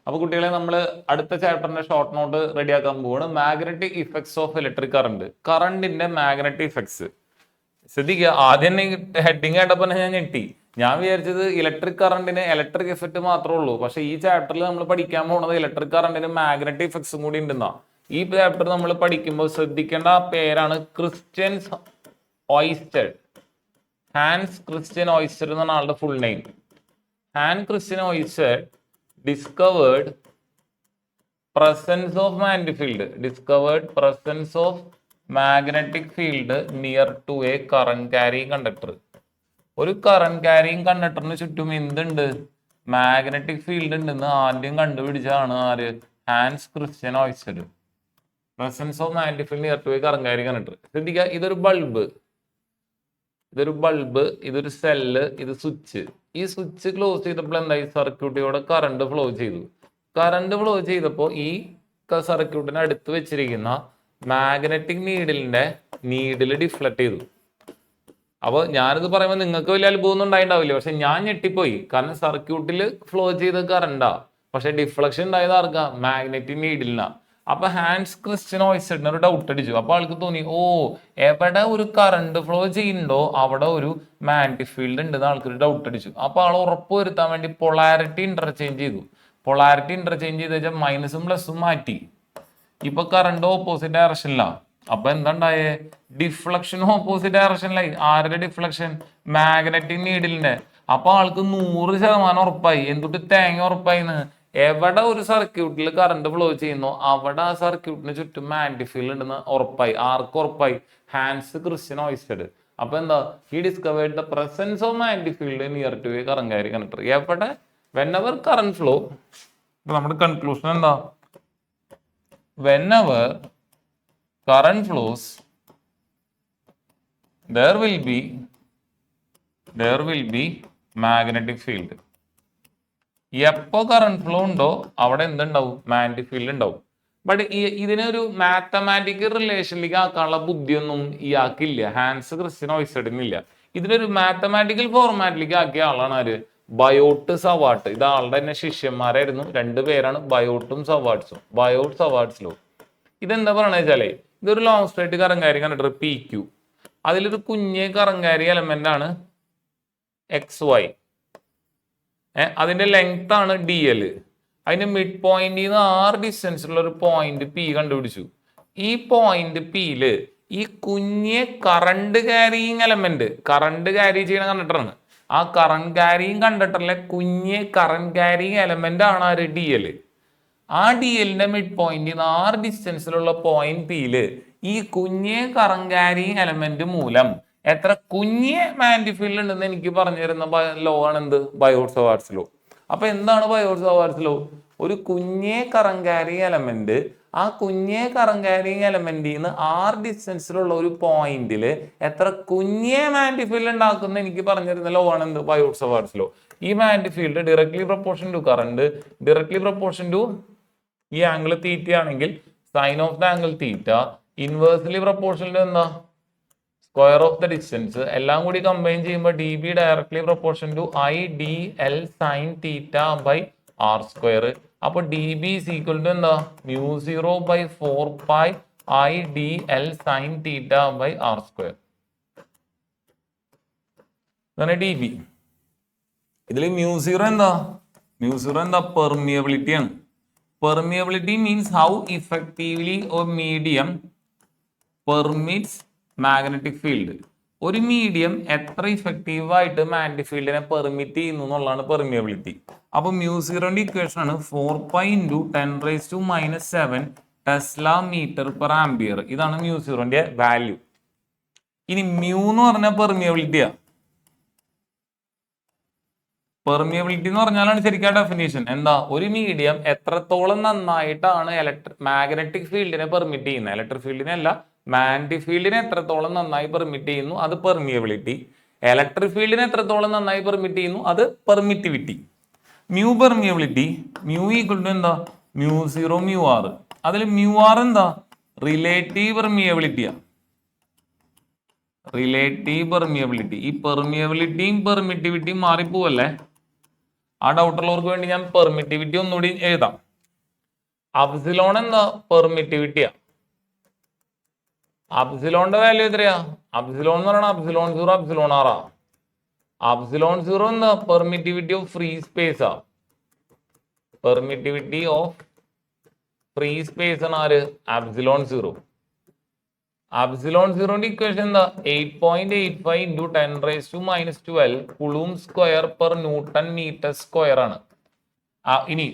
അപ്പൊ കുട്ടികളെ നമ്മൾ അടുത്ത ചാപ്റ്ററിന്റെ ഷോർട്ട് നോട്ട് റെഡിയാക്കാൻ പോവാണ്. Magnetic effects of electric current, കറണ്ടിന്റെ മാഗ്നറ്റിക് ഇഫക്ട്സ്. ശ്രദ്ധിക്കുക, ആദ്യം ഹെഡിങ് കേട്ടപ്പോൾ ഞാൻ ഞെട്ടി. ഞാൻ വിചാരിച്ചത് ഇലക്ട്രിക് കറണ്ടിന് ഇലക്ട്രിക് ഇഫക്റ്റ് മാത്രമേ ഉള്ളൂ. പക്ഷെ ഈ ചാപ്റ്ററിൽ നമ്മൾ പഠിക്കാൻ പോകുന്നത് ഇലക്ട്രിക് കറണ്ടിന് മാഗ്നറ്റിക് ഇഫക്ട്സും കൂടി ഉണ്ടെന്നാ. ഈ ചാപ്റ്റർ നമ്മൾ പഠിക്കുമ്പോൾ ശ്രദ്ധിക്കേണ്ട പേരാണ് Christian Oersted. Hans Christian Oersted എന്നാണ് ആളുടെ full name. Hans Christian Oersted discovered presence of magnetic field, discovered presence of magnetic field near to a current carrying conductor. ഒരു കറന്റ് ക്യാരിങ് കണ്ടക്ടറിന് ചുറ്റും എന്തുണ്ട്? മാഗ്നറ്റിക് ഫീൽഡ് ഉണ്ടെന്ന് ആദ്യം കണ്ടുപിടിച്ചതാണ് ആര്? Hans Christian Oersted. Presence of magnetic field near to a current carrying conductor. ശ്രദ്ധിക്കുക, ഇതൊരു ബൾബ്, ഇതൊരു സെല്ല്, ഇത് സ്വിച്ച്. ഈ സ്വിച്ച് ക്ലോസ് ചെയ്തപ്പോൾ എന്തായി? സർക്യൂട്ടിലൂടെ കറണ്ട് ഫ്ലോ ചെയ്തു. കറണ്ട് ഫ്ലോ ചെയ്തപ്പോൾ ഈ സർക്യൂട്ടിന് അടുത്ത് വെച്ചിരിക്കുന്ന മാഗ്നറ്റിക് നീഡിൽ ഡിഫ്ലക്ട് ചെയ്തു. അപ്പോൾ ഞാനിത് പറയുമ്പോൾ നിങ്ങൾക്ക് വലിയ അത്ഭുതമൊന്നും ഉണ്ടായിണ്ടാവില്ല, പക്ഷെ ഞാൻ ഞെട്ടിപ്പോയി. കാരണം സർക്യൂട്ടിൽ ഫ്ലോ ചെയ്ത കറണ്ടാ, പക്ഷെ ഡിഫ്ലക്ഷൻ ഉണ്ടായത് ആർക്കാ? മാഗ്നറ്റിക് നീഡിലിനാ. അപ്പൊ ഹാൻസ് ക്രിസ്റ്റ്യൻ ഓയിസ്റ്റഡിന് ഒരു ഡൗട്ട് അടിച്ചു. അപ്പൊ ആൾക്ക് തോന്നി, ഓ, എവിടെ ഒരു കറണ്ട് ഫ്ലോ ചെയ്യുന്നുണ്ടോ അവിടെ ഒരു മാഗ്നറ്റിക് ഫീൽഡ് ഉണ്ടെന്ന് ആൾക്കൊരു ഡൗട്ട് അടിച്ചു. അപ്പൊ ആൾ ഉറപ്പ് വരുത്താൻ വേണ്ടി പൊളാരിറ്റി ഇന്റർചേഞ്ച് ചെയ്തു. പൊളാരിറ്റി ഇന്റർചേഞ്ച് ചെയ്ത് വെച്ചാൽ മൈനസും പ്ലസും മാറ്റി. ഇപ്പൊ കറണ്ട് ഓപ്പോസിറ്റ് ഡയറക്ഷനിലാണ്. അപ്പൊ എന്താണ്ടായേ? Deflection opposite ഡയറക്ഷനിലായി. ആരുടെ ഡിഫ്ലക്ഷൻ? മാഗ്നറ്റിക് നീഡിലിന്റെ. അപ്പൊ ആൾക്ക് 100% ഉറപ്പായി. എന്തുട്ട് തേങ്ങ ഉറപ്പായിന്ന്? എവിടെ ഒരു സർക്യൂട്ടിൽ കറണ്ട് ഫ്ലോ ചെയ്യുന്നു അവിടെ ആ സർക്യൂട്ടിന് ചുറ്റും മാഗ്നറ്റിക് ഫീൽഡ് ഉണ്ടെന്ന് ഉറപ്പായി. ആർക്ക് ഉറപ്പായി? Hans Christian Oersted. അപ്പൊ എന്താ? He discovered the presence of magnetic field near to a current carrying conductor. എവിടെ whenever current flow, നമ്മുടെ കൺക്ലൂഷൻ എന്താ? whenever current flows there will be magnetic field. എപ്പോ കറണ്ട് ഫ്ലോ ഉണ്ടോ അവിടെ എന്തുണ്ടാവും? മാഗ്നറ്റിക് ഫീൽഡ് ഉണ്ടാവും. ബട്ട് ഇതിനൊരു മാത്തമാറ്റിക്കൽ റിലേഷനിലേക്ക് ആക്കാനുള്ള ബുദ്ധിയൊന്നും ഇയാൾക്കില്ല, ഹാൻസ് ക്രിസ്റ്റ്യൻ ഓയിസ്റ്റഡിനില്ല. ഇതിനൊരു മാത്തമാറ്റിക്കൽ ഫോർമാറ്റിലേക്ക് ആക്കിയ ആളാണ് ആര്? Biot Savart. ഇത് ആളുടെ തന്നെ ശിഷ്യന്മാരായിരുന്നു. 2 പേരാണ്, ബയോട്ടും സവാർട്സും. Biot Savart law. ഇതെന്താ പറയണ വെച്ചാലേ, ഇതൊരു ലോങ് സ്ട്രേറ്റ് കറങ്കാരി കണ്ടിട്ട് പി ക്യു. അതിലൊരു കുഞ്ഞേ കറങ്കാരി എലമെന്റ് ആണ് XY. അതിന്റെ ലെങ്ത് ആണ് DL. അതിന്റെ മിഡ് പോയിന്റിൽ നിന്ന് R ഡിസ്റ്റൻസിലുള്ള ഒരു പോയിന്റ് P കണ്ടുപിടിച്ചു. ഈ പോയിന്റ് Pയില് ഈ കുഞ്ഞെ current carrying element, current carry ചെയ്യുന്ന കണ്ടക്ടറാണ്. ആ കറണ്ട് ക്യാരിയിങ് കണ്ടക്ടറിലെ കുഞ്ഞെ കറണ്ട് ക്യാരിയിങ് എലമെന്റ് ആണ് ആര്? DL. ആ DLന്റെ മിഡ് പോയിന്റിൽ നിന്ന് R ഡിസ്റ്റൻസിലുള്ള പോയിന്റ് Pയില് ഈ കുഞ്ഞെ കറണ്ട് ക്യാരിയിങ് എലമെന്റ് മൂലം എത്ര കുഞ്ഞെ മാഗ്നറ്റിക് ഫീൽഡ് ഉണ്ടെന്ന് എനിക്ക് പറഞ്ഞു തരുന്ന ലോ ആണ് എന്ത്? Biot Savart law. അപ്പൊ എന്താണ് ബയോട്ട് സവാർട്സ് ലോ? ഒരു കുഞ്ഞെ കറന്റ് ക്യാരിയിങ് എലമെന്റ്, ആ കുഞ്ഞെ കറന്റ് ക്യാരിയിങ് എലമെന്റിൽ നിന്ന് R ഡിസ്റ്റൻസിലുള്ള ഒരു പോയിന്റില് എത്ര കുഞ്ഞെ മാഗ്നറ്റിക് ഫീൽഡ് ഉണ്ടാക്കുന്ന എനിക്ക് പറഞ്ഞു തരുന്ന ലോ ആണ് എന്ത്? Biot Savart law. ഈ magnetic field directly proportion to current, directly proportion to ഈ ആംഗിൾ തീറ്റ ആണെങ്കിൽ sine of the angle theta, inversely proportion to എന്താ? Square of the distance. എല്ലാം കൂടി കമ്പൈൻ ചെയ്യുമ്പോൾ DB directly proportion to IDL sine theta by R square. അപ്പൊ DB is equal to എന്താ? μ0/4 π IDL sine theta by R square. ഇതാണ് DB. ഇതിൽ μ0 എന്താ? μ0 എന്താ? പെർമിയബിലിറ്റി ആണ്. Permeability means how effectively A medium permits magnetic field. ഒരു medium എത്ര ഇഫക്റ്റീവായിട്ട് magnetic ഫീൽഡിനെ പെർമിറ്റ് ചെയ്യുന്നു എന്നുള്ളതാണ് പെർമിയബിലിറ്റി. അപ്പൊ μ0ന്റെ ഇക്വേഷൻ ആണ് 4 π × 10⁻⁻⁷ ടെസ്ല മീറ്റർ പെർ ആംപിയർ. ഇതാണ് μ0ന്റെ വാല്യൂ. ഇനി മ്യൂ എന്ന് പറഞ്ഞാൽ പെർമിയബിലിറ്റിയാ. പെർമിയബിലിറ്റി എന്ന് പറഞ്ഞാലാണ് ശരിക്കും ഡെഫിനേഷൻ. എന്താ? ഒരു മീഡിയം എത്രത്തോളം നന്നായിട്ടാണ് മാഗ്നറ്റിക് ഫീൽഡിനെ പെർമിറ്റ് ചെയ്യുന്നത്, ഇലക്ട്രിക് ഫീൽഡിനെ അല്ല, മാഗ്നറ്റിക് ഫീൽഡിനെ എത്രത്തോളം നന്നായി പെർമിറ്റ് ചെയ്യുന്നു അത് പെർമിയബിലിറ്റി. ഇലക്ട്രിക് ഫീൽഡിനെ എത്രത്തോളം നന്നായി പെർമിറ്റ് ചെയ്യുന്നു അത് permittivity. Mu permeability, mu equal to എന്താ? μ0 μr. അതിൽ μr എന്താ? റിലേറ്റീവ് പെർമിയബിലിറ്റിയാ. Relative permeability. ഈ പെർമിയബിലിറ്റിയും പെർമിറ്റിവിറ്റിയും മാറിപ്പോവല്ലേ. ആ ഡൗട്ടുള്ളവർക്ക് വേണ്ടി ഞാൻ പെർമിറ്റിവിറ്റി ഒന്നുകൂടി എഴുതാം. അബ്സിലോൺ എന്താ? പെർമിറ്റിവിറ്റിയാ. അബ്സിലോണിന്റെ വാല്യൂ എത്രയാ? അബ്സിലോൺ എന്ന് പറയുന്നത് അബ്സിലോൺ 0 അബ്സിലോൺ ആറാ. അബ്സിലോൺ 0 എന്താ? പെർമിറ്റിവിറ്റി ഓഫ് ഫ്രീ സ്പേസ് ആ. പെർമിറ്റിവിറ്റി ഓഫ് ഫ്രീ സ്പേസ് ആണ് ആര്? അബ്സിലോൺ 0. അബ്സിലോൺ 0ന്റെ ഇക്വേഷൻ എന്താ? 8.85 into 10⁻⁻12 coulomb square per newton metre square ആണ്. ഇനി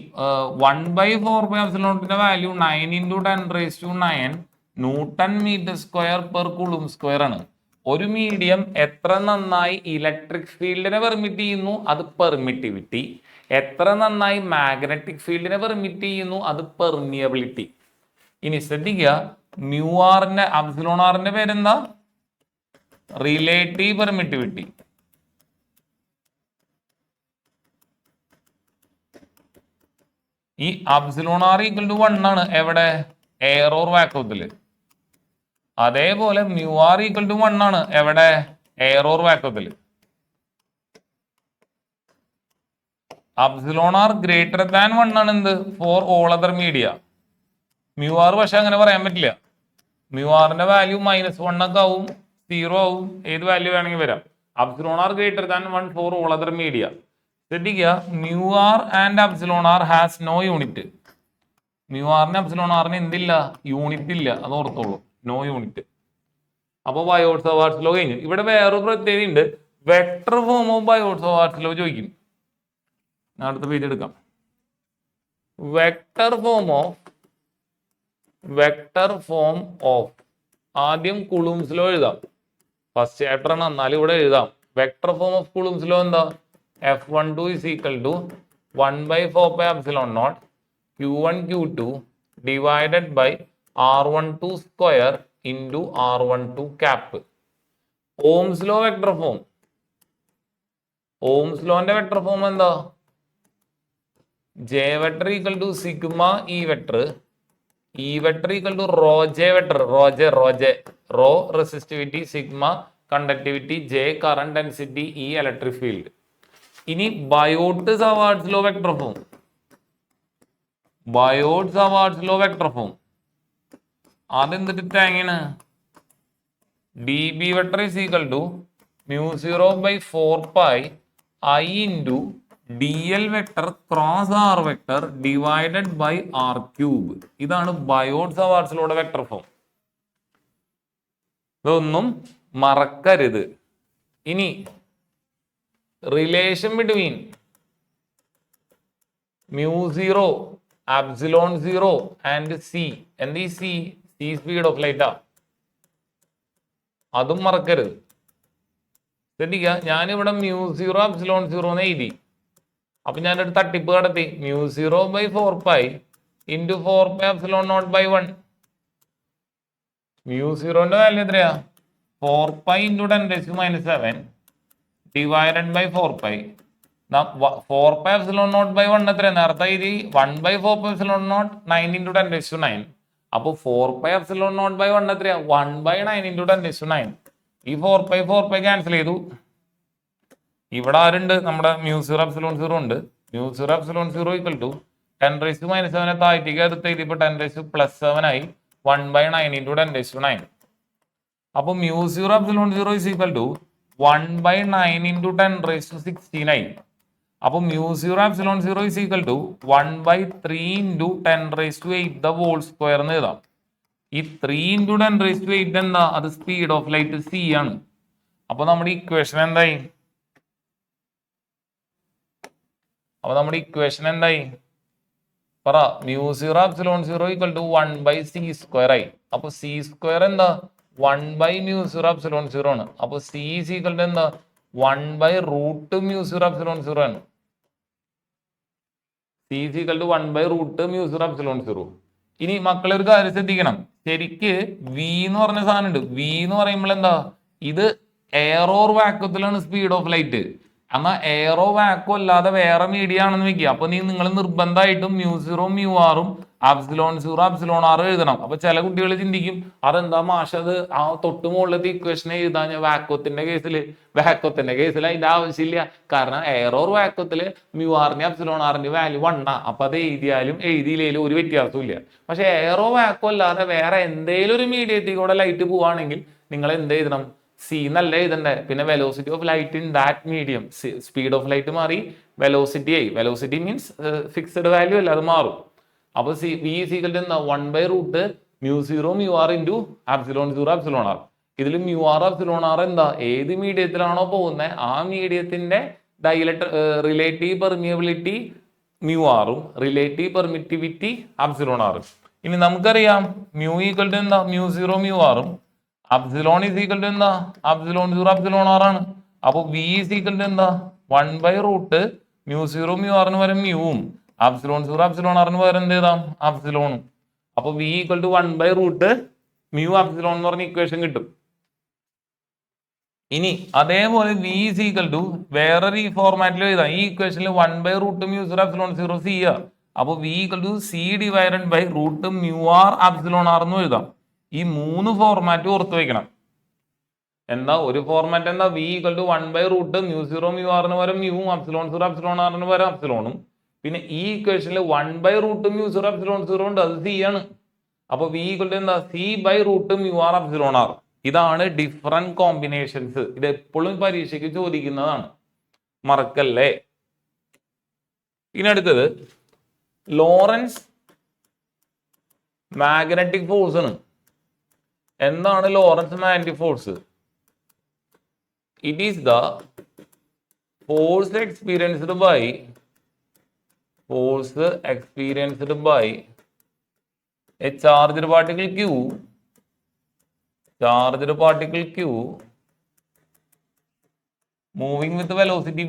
1/4 എപ്സിലോണിന്റെ value 9 into 10⁻9 newton metre square per coulomb square ആണ്. ഒരു മീഡിയം എത്ര നന്നായി ഇലക്ട്രിക് ഫീൽഡിനെ പെർമിറ്റ് ചെയ്യുന്നു, അത് പെർമിറ്റിവിറ്റി. എത്ര നന്നായി മാഗ്നറ്റിക് ഫീൽഡിനെ പെർമിറ്റ് ചെയ്യുന്നു, അത് പെർമിയബിലിറ്റി. ഇനി ശ്രദ്ധിക്കുക, മ്യൂ ആറിന്റെ അബ്സിലോൺ ആറിന്റെ പേരെന്താ? Relative permittivity. ഈ അബ്സിലോൺ ആർ ഈക്വൽ ടു 1 ആണ് എവിടെ? എയർ ഓർ വാക്വത്തില്. അതേപോലെ മ്യൂ ആർ ഈക്വൽ ടു 1 ആണ് എവിടെ? എയർ ഓർ വാക്വത്തില്. അബ്സിലോൺ ആർ ഗ്രേറ്റർ ദാൻ 1 ആണ് എന്ത്? For all other media. Mu R പക്ഷെ അങ്ങനെ പറയാൻ പറ്റില്ല. മ്യൂ ആറിന്റെ വാല്യൂ -1 ഒക്കെ ആവും, 0 ആവും, ഏത് വാല്യൂ വേണമെങ്കിൽ വരാം. Epsilon R greater than 1 for all other media. ശ്രദ്ധിക്കുക, mu R and epsilon R has no unit. Mu ആറിന് അബ്സിലോൺ ആറിന് എന്തില്ല? യൂണിറ്റ് ഇല്ല, അത് ഓർത്തോളൂ, നോ യൂണിറ്റ്. അപ്പോൾ ബയോട്ട്-സവാർട്സ് ലോ കഴിഞ്ഞു. ഇവിടെ വേറൊരു പ്രത്യേകത ഉണ്ട്, vector form of Biot Savart law ചോദിക്കും. അടുത്ത പേജ് എടുക്കാം. വെക്ടർ ഫോം ഓഫ് ആദ്യം കുളൂംസ് ലോ എഴുതാം. ഫസ്റ്റ് ചാപ്റ്റർ ആണ്, എന്നാലും ഇവിടെ എഴുതാം. Vector form of Coulomb's law എന്താ? F12 is equal to 1/4 epsilon naught Q1 Q2 divided by R12 square into R12 cap. Ohm's law vector form. Ohm's law ന്റെ vector form എന്താ? J vector equal to sigma E vector. E vector equal to rho J vector. Rho resistivity, sigma conductivity, J current density, E electric field. ഇനി Biot Savart's law vector form. Biot Savart's law vector form അതെന്തിട്ട് തേങ്ങയാണ്? DB vector is equal to μ0/4 I into DL vector cross R vector divided by R cube. ഇതാണ് Biot Savart's ലോയുടെ vector form. ഇതൊന്നും മറക്കരുത്. ഇനി relation between μ0, epsilon 0 and C. എന്ത് C speed of ലൈറ്റാ, അതും മറക്കരുത്. ശ്രദ്ധിക്കുക, ഞാനിവിടെ μ0 epsilon 0 എന്ന് എഴുതി. അപ്പൊ ഞാനൊരു തട്ടിപ്പ് കടത്തി. μ0/4 ഇൻറ്റു 4 epsilon 0/1. μ0ന്റെ വാല്യൂ എത്രയാ? 4 ഇൻറ്റു 10⁻⁻7 divided by 4 4 epsilon 0/1 എത്ര? നേരത്തെ ഇത് 1/4 epsilon 0 9 ഇൻറ്റു 10⁻⁹. അപ്പൊ 4 epsilon 0/1 എത്രയാ? 1/9 ഇൻറ്റു 10⁻⁹. ഈ 4 ക്യാൻസൽ ചെയ്തു. ഇവിടെ ആരുണ്ട്? നമ്മുടെ μ0 epsilon 0 ഉണ്ട്. μ0 epsilon 0 ഈക്വൽ ടു 10⁻⁻7 താഴ്ത്തിക്ക് അടുത്ത് എഴുതിയപ്പോൾ 10⁻+7 ആയി 1/9 ഇൻറ്റു 10⁻⁹. അപ്പൊ μ0 epsilon 0 is equal to 1/9 into 10⁻16 ആയി. അപ്പൊ μ0 epsilon 0 is equal to 1/3 into 10⁻8 the whole square എന്ന് എഴുതാം. ഈ 3 ഇൻറ്റു 10⁻8 എന്താ? അത് സ്പീഡ് ഓഫ് ലൈറ്റ് C ആണ്. അപ്പൊ നമ്മുടെ ഇക്വേഷൻ എന്തായി? പറ. μ0 epsilon 0 ഈക്വൽ ടു 1/c² ആയി. അപ്പൊ C² എന്താ? 1/μ0 epsilon 0 ആണ്. അപ്പൊ C is equal to എന്താ? 1/√μ0 epsilon 0 ആണ്. C is equal to 1/√μ0 epsilon 0. ഇനി മക്കളെ ഒരു കാര്യം ശ്രദ്ധിക്കണം. ശരിക്ക് V എന്ന് പറഞ്ഞ സാധനം ഉണ്ട്. V എന്ന് പറയുമ്പോൾ എന്താ? ഇത് എയർ ഓർ വാക്വത്തിലാണ് സ്പീഡ് ഓഫ് ലൈറ്റ്. എന്നാൽ എയറോ വാക്കോ അല്ലാതെ വേറെ മീഡിയ ആണെന്ന് വെക്കുക. അപ്പൊ നിങ്ങൾ നിർബന്ധമായിട്ടും μ0 μr ε0 ε എഴുതണം. അപ്പൊ ചില കുട്ടികൾ ചിന്തിക്കും അതെന്താ മാഷ് അത് ആ തൊട്ട് മുകളിലത്തെ ഇക്വേഷൻ എഴുതാൻ വാക്വത്തിന്റെ കേസിൽ അതിന്റെ ആവശ്യമില്ല. കാരണം എയർ ഓർ വാക്വത്തില് മ്യൂആറിന്റെ ε0 വാല്യൂ 1 അപ്പൊ അത് എഴുതിയാലും എഴുതിയില്ലേലും ഒരു വ്യത്യാസവും ഇല്ല. പക്ഷെ എയറോ വാക്വോ അല്ലാതെ വേറെ എന്തെങ്കിലും ഒരു മീഡിയത്തിൽ കൂടെ ലൈറ്റ് പോവാണെങ്കിൽ നിങ്ങൾ എന്ത് എഴുതണം? സി എന്നല്ല എഴുതണ്ടേ. പിന്നെ velocity of light in that medium, speed of light മാറി വെലോസിറ്റി ആയി. വെലോസിറ്റി മീൻസ് ഫിക്സഡ് വാല്യൂ അല്ല, അത് മാറും. അപ്പൊ വി ഈക്വൽ ടു എന്താ? 1/√μ0 μr ഇൻറ്റു ε0 ε. ഇതിൽ μr ε എന്താ? ഏത് മീഡിയത്തിലാണോ പോകുന്നത് ആ മീഡിയത്തിന്റെ റിലേറ്റീവ് പെർമിയബിലിറ്റി μr-ഉം റിലേറ്റീവ് പെർമിറ്റിവിറ്റി ε0. ഇനി നമുക്കറിയാം μ ഈക്വൽ ടു എന്താ? μ0 μr-ഉം ε is equal to എന്താ? ε0 ε ആണ്. അപ്പൊ v is equal to എന്താ? 1/√μ0 μr പകരം മ്യൂവും ε0 ε പകരം എന്ത് ചെയ്താം? ε. അപ്പൊ v ഈക്വൽ ടു 1/√μ എന്ന് പറഞ്ഞ ഇക്വേഷൻ കിട്ടും. ഇനി അതേപോലെ v is equal to വേറൊരു ഈ ഫോർമാറ്റിൽ എഴുതാം. ഈ ഇക്വേഷനിൽ 1/√μ0 ε0 c ആ. അപ്പൊ v equal to c divided by √μr ε എന്ന് എഴുതാം. ഈ 3 ഫോർമാറ്റ് ഓർത്ത് വെക്കണം. എന്താ ഒരു ഫോർമാറ്റ് എന്താ? v ഈക്വൽ ടു 1/√μ0 μr പകരം മ്യൂവും ε0 ε പകരം ε. പിന്നെ ഈ ഇക്വേഷനിൽ 1/√μ0 ഉണ്ട്, അത് c ആണ്. അപ്പൊ v ഈക്വൽ ടു എന്താ? c/√μr ε. ഇതാണ് ഡിഫറെന്റ് കോമ്പിനേഷൻസ്. ഇത് എപ്പോഴും പരീക്ഷയ്ക്ക് ചോദിക്കുന്നതാണ്, മറക്കല്ലേ. ഇനി അടുത്തത് ലോറൻസ് മാഗ്നറ്റിക് ഫോഴ്സ് ആണ്. എന്താണ് Lorentz magnetic force? It is the force experienced by a charged particle q moving with velocity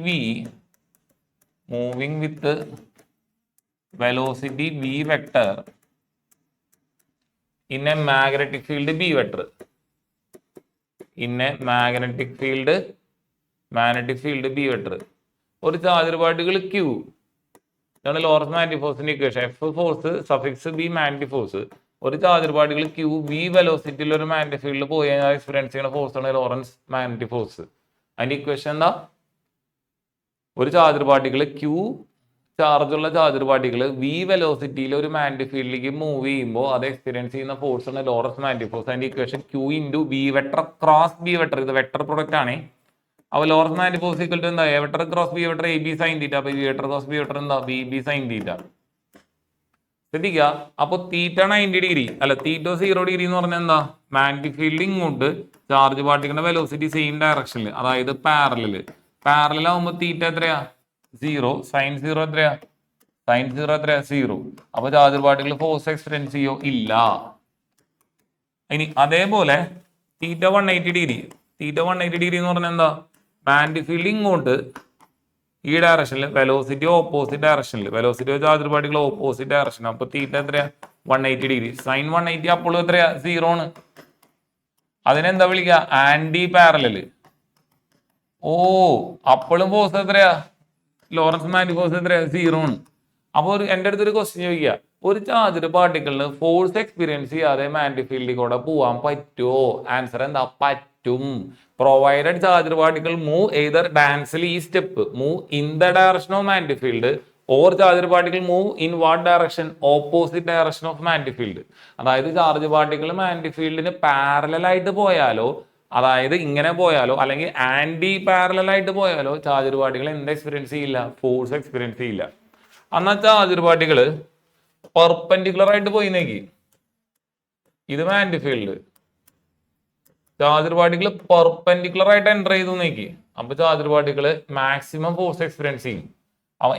v vector in a magnetic field B vector. B vector. ഒരു ചാർജ് പാർട്ടിക്കിൾ Q ഇതാണ് Lorentz magnetic ഫോഴ്സിന്റെ equation. F force suffix B magnetic force. ഒരു charge particle Q V വെലോസിറ്റിയിൽ ഒരു magnetic ഫീൽഡിൽ പോയി കഴിഞ്ഞാൽ experience ചെയ്യുന്ന ഫോഴ്സ് ആണ് ലോറൻസ് മാഗ്നറ്റിക് ഫോഴ്സ്. അതിന്റെ ഇക്വേഷൻ എന്താ? ഒരു ചാർജ് പാർട്ടിക്കിൾ Q ചാർജുള്ള ചാർജ് പാർട്ടിക്കിൾ V വെലോസിറ്റിയിൽ ഒരു മാഗ്നറ്റിക് ഫീൽഡിലേക്ക് മൂവ് ചെയ്യുമ്പോൾ അത് എക്സ്പീരിയൻസ് ചെയ്യുന്ന ഫോഴ്സ് ആണ് ലോറൻസ് മാഗ്നറ്റിക് ഫോഴ്സ്. അതിന്റെ equation Q into B vector cross B vector. ഇത് വെക്ടർ പ്രൊഡക്റ്റ് ആണ്. അപ്പോൾ Lorentz magnetic force equal to എന്താ? A vector cross B vector AB sin θ. അപ്പോൾ B vector cross B vector എന്താ? BB sin θ. ശ്രദ്ധിക്കുക. അപ്പോൾ തീറ്റ 90 degree അല്ല തീറ്റ 0 ഡിഗ്രി എന്ന് പറഞ്ഞാൽ എന്താ? മാഗ്നറ്റിക് ഫീൽഡ് ഇങ്ങോട്ട് ചാർജ് പാർട്ടിക്കിളിന്റെ വെലോസിറ്റി സെയിം ഡയറക്ഷനിൽ, അതായത് പാരലൽ ആവുമ്പോൾ തീറ്റ എത്രയാ? 0. സൈൻ 0 എത്രയാ? 0. അപ്പൊ ചാർജ് പാർട്ടിക്കിൾ ഫോഴ്സ് എക്സ്പീരിയൻസ് ചെയ്യോ? ഇല്ല. ഇനി അതേപോലെ തീറ്റ 180 ഡിഗ്രി എന്ന് പറഞ്ഞാൽ എന്താ? മാഗ്നറ്റിക് ഫീൽഡ് ഇങ്ങോട്ട് ഈ ഡയറക്ഷനിൽ, വെലോസിറ്റി ഓപ്പോസിറ്റ് ഡയറക്ഷനിൽ, velocity charge particle opposite direction. അപ്പൊ തീറ്റ എത്രയാ? 180 ഡിഗ്രി. സൈൻ 180 അപ്പോഴും എത്രയാ? 0 ആണ്. അതിനെന്താ വിളിക്കുക? Anti parallel. അപ്പോഴും ഫോഴ്സ് എത്രയാ? ലോറൻസ് മാഗ്നറ്റിക് ഫോഴ്സ് എത്രയാ? 0 ആണ്. അപ്പോൾ എൻ്റെ അടുത്തൊരു ക്വസ്റ്റ്യൻ ചോദിക്കുക, ഒരു ചാർജ് പാർട്ടിക്കിളിന് ഫോഴ്സ് എക്സ്പീരിയൻസ് ചെയ്യാതെ മാഗ്നറ്റിക് ഫീൽഡിൽ കൂടെ പോവാൻ പറ്റുമോ? ആൻസർ എന്താ? പറ്റും. Provided charge particle move either ഡാൻസിൽ ഈ step move in the direction of magnetic field or charge particle move in what direction? Opposite direction of magnetic field. അതായത് ചാർജ് പാർട്ടിക്കിൾ മാഗ്നറ്റിക് ഫീൽഡിന് പാരലൽ ആയിട്ട് പോയാലോ, അതായത് ഇങ്ങനെ പോയാലോ, അല്ലെങ്കിൽ ആന്റി പാരലൽ ആയിട്ട് പോയാലോ ചാർജ് പാർട്ടിക്കിൾ എന്ത് എക്സ്പീരിയൻസ് ചെയ്യില്ല? ഫോഴ്സ് എക്സ്പീരിയൻസ് ചെയ്യില്ല. എന്നാൽ ചാർജ് പാർട്ടിക്കിൾ പെർപെൻഡിക്കുലർ ആയിട്ട് പോയിന്നേക്ക്, ഇത് magnetic field, charge particle perpendicular ആയിട്ട് എൻ്റർ ചെയ്തു നോക്കി, അപ്പൊ charge particle maximum force experience ചെയ്യും.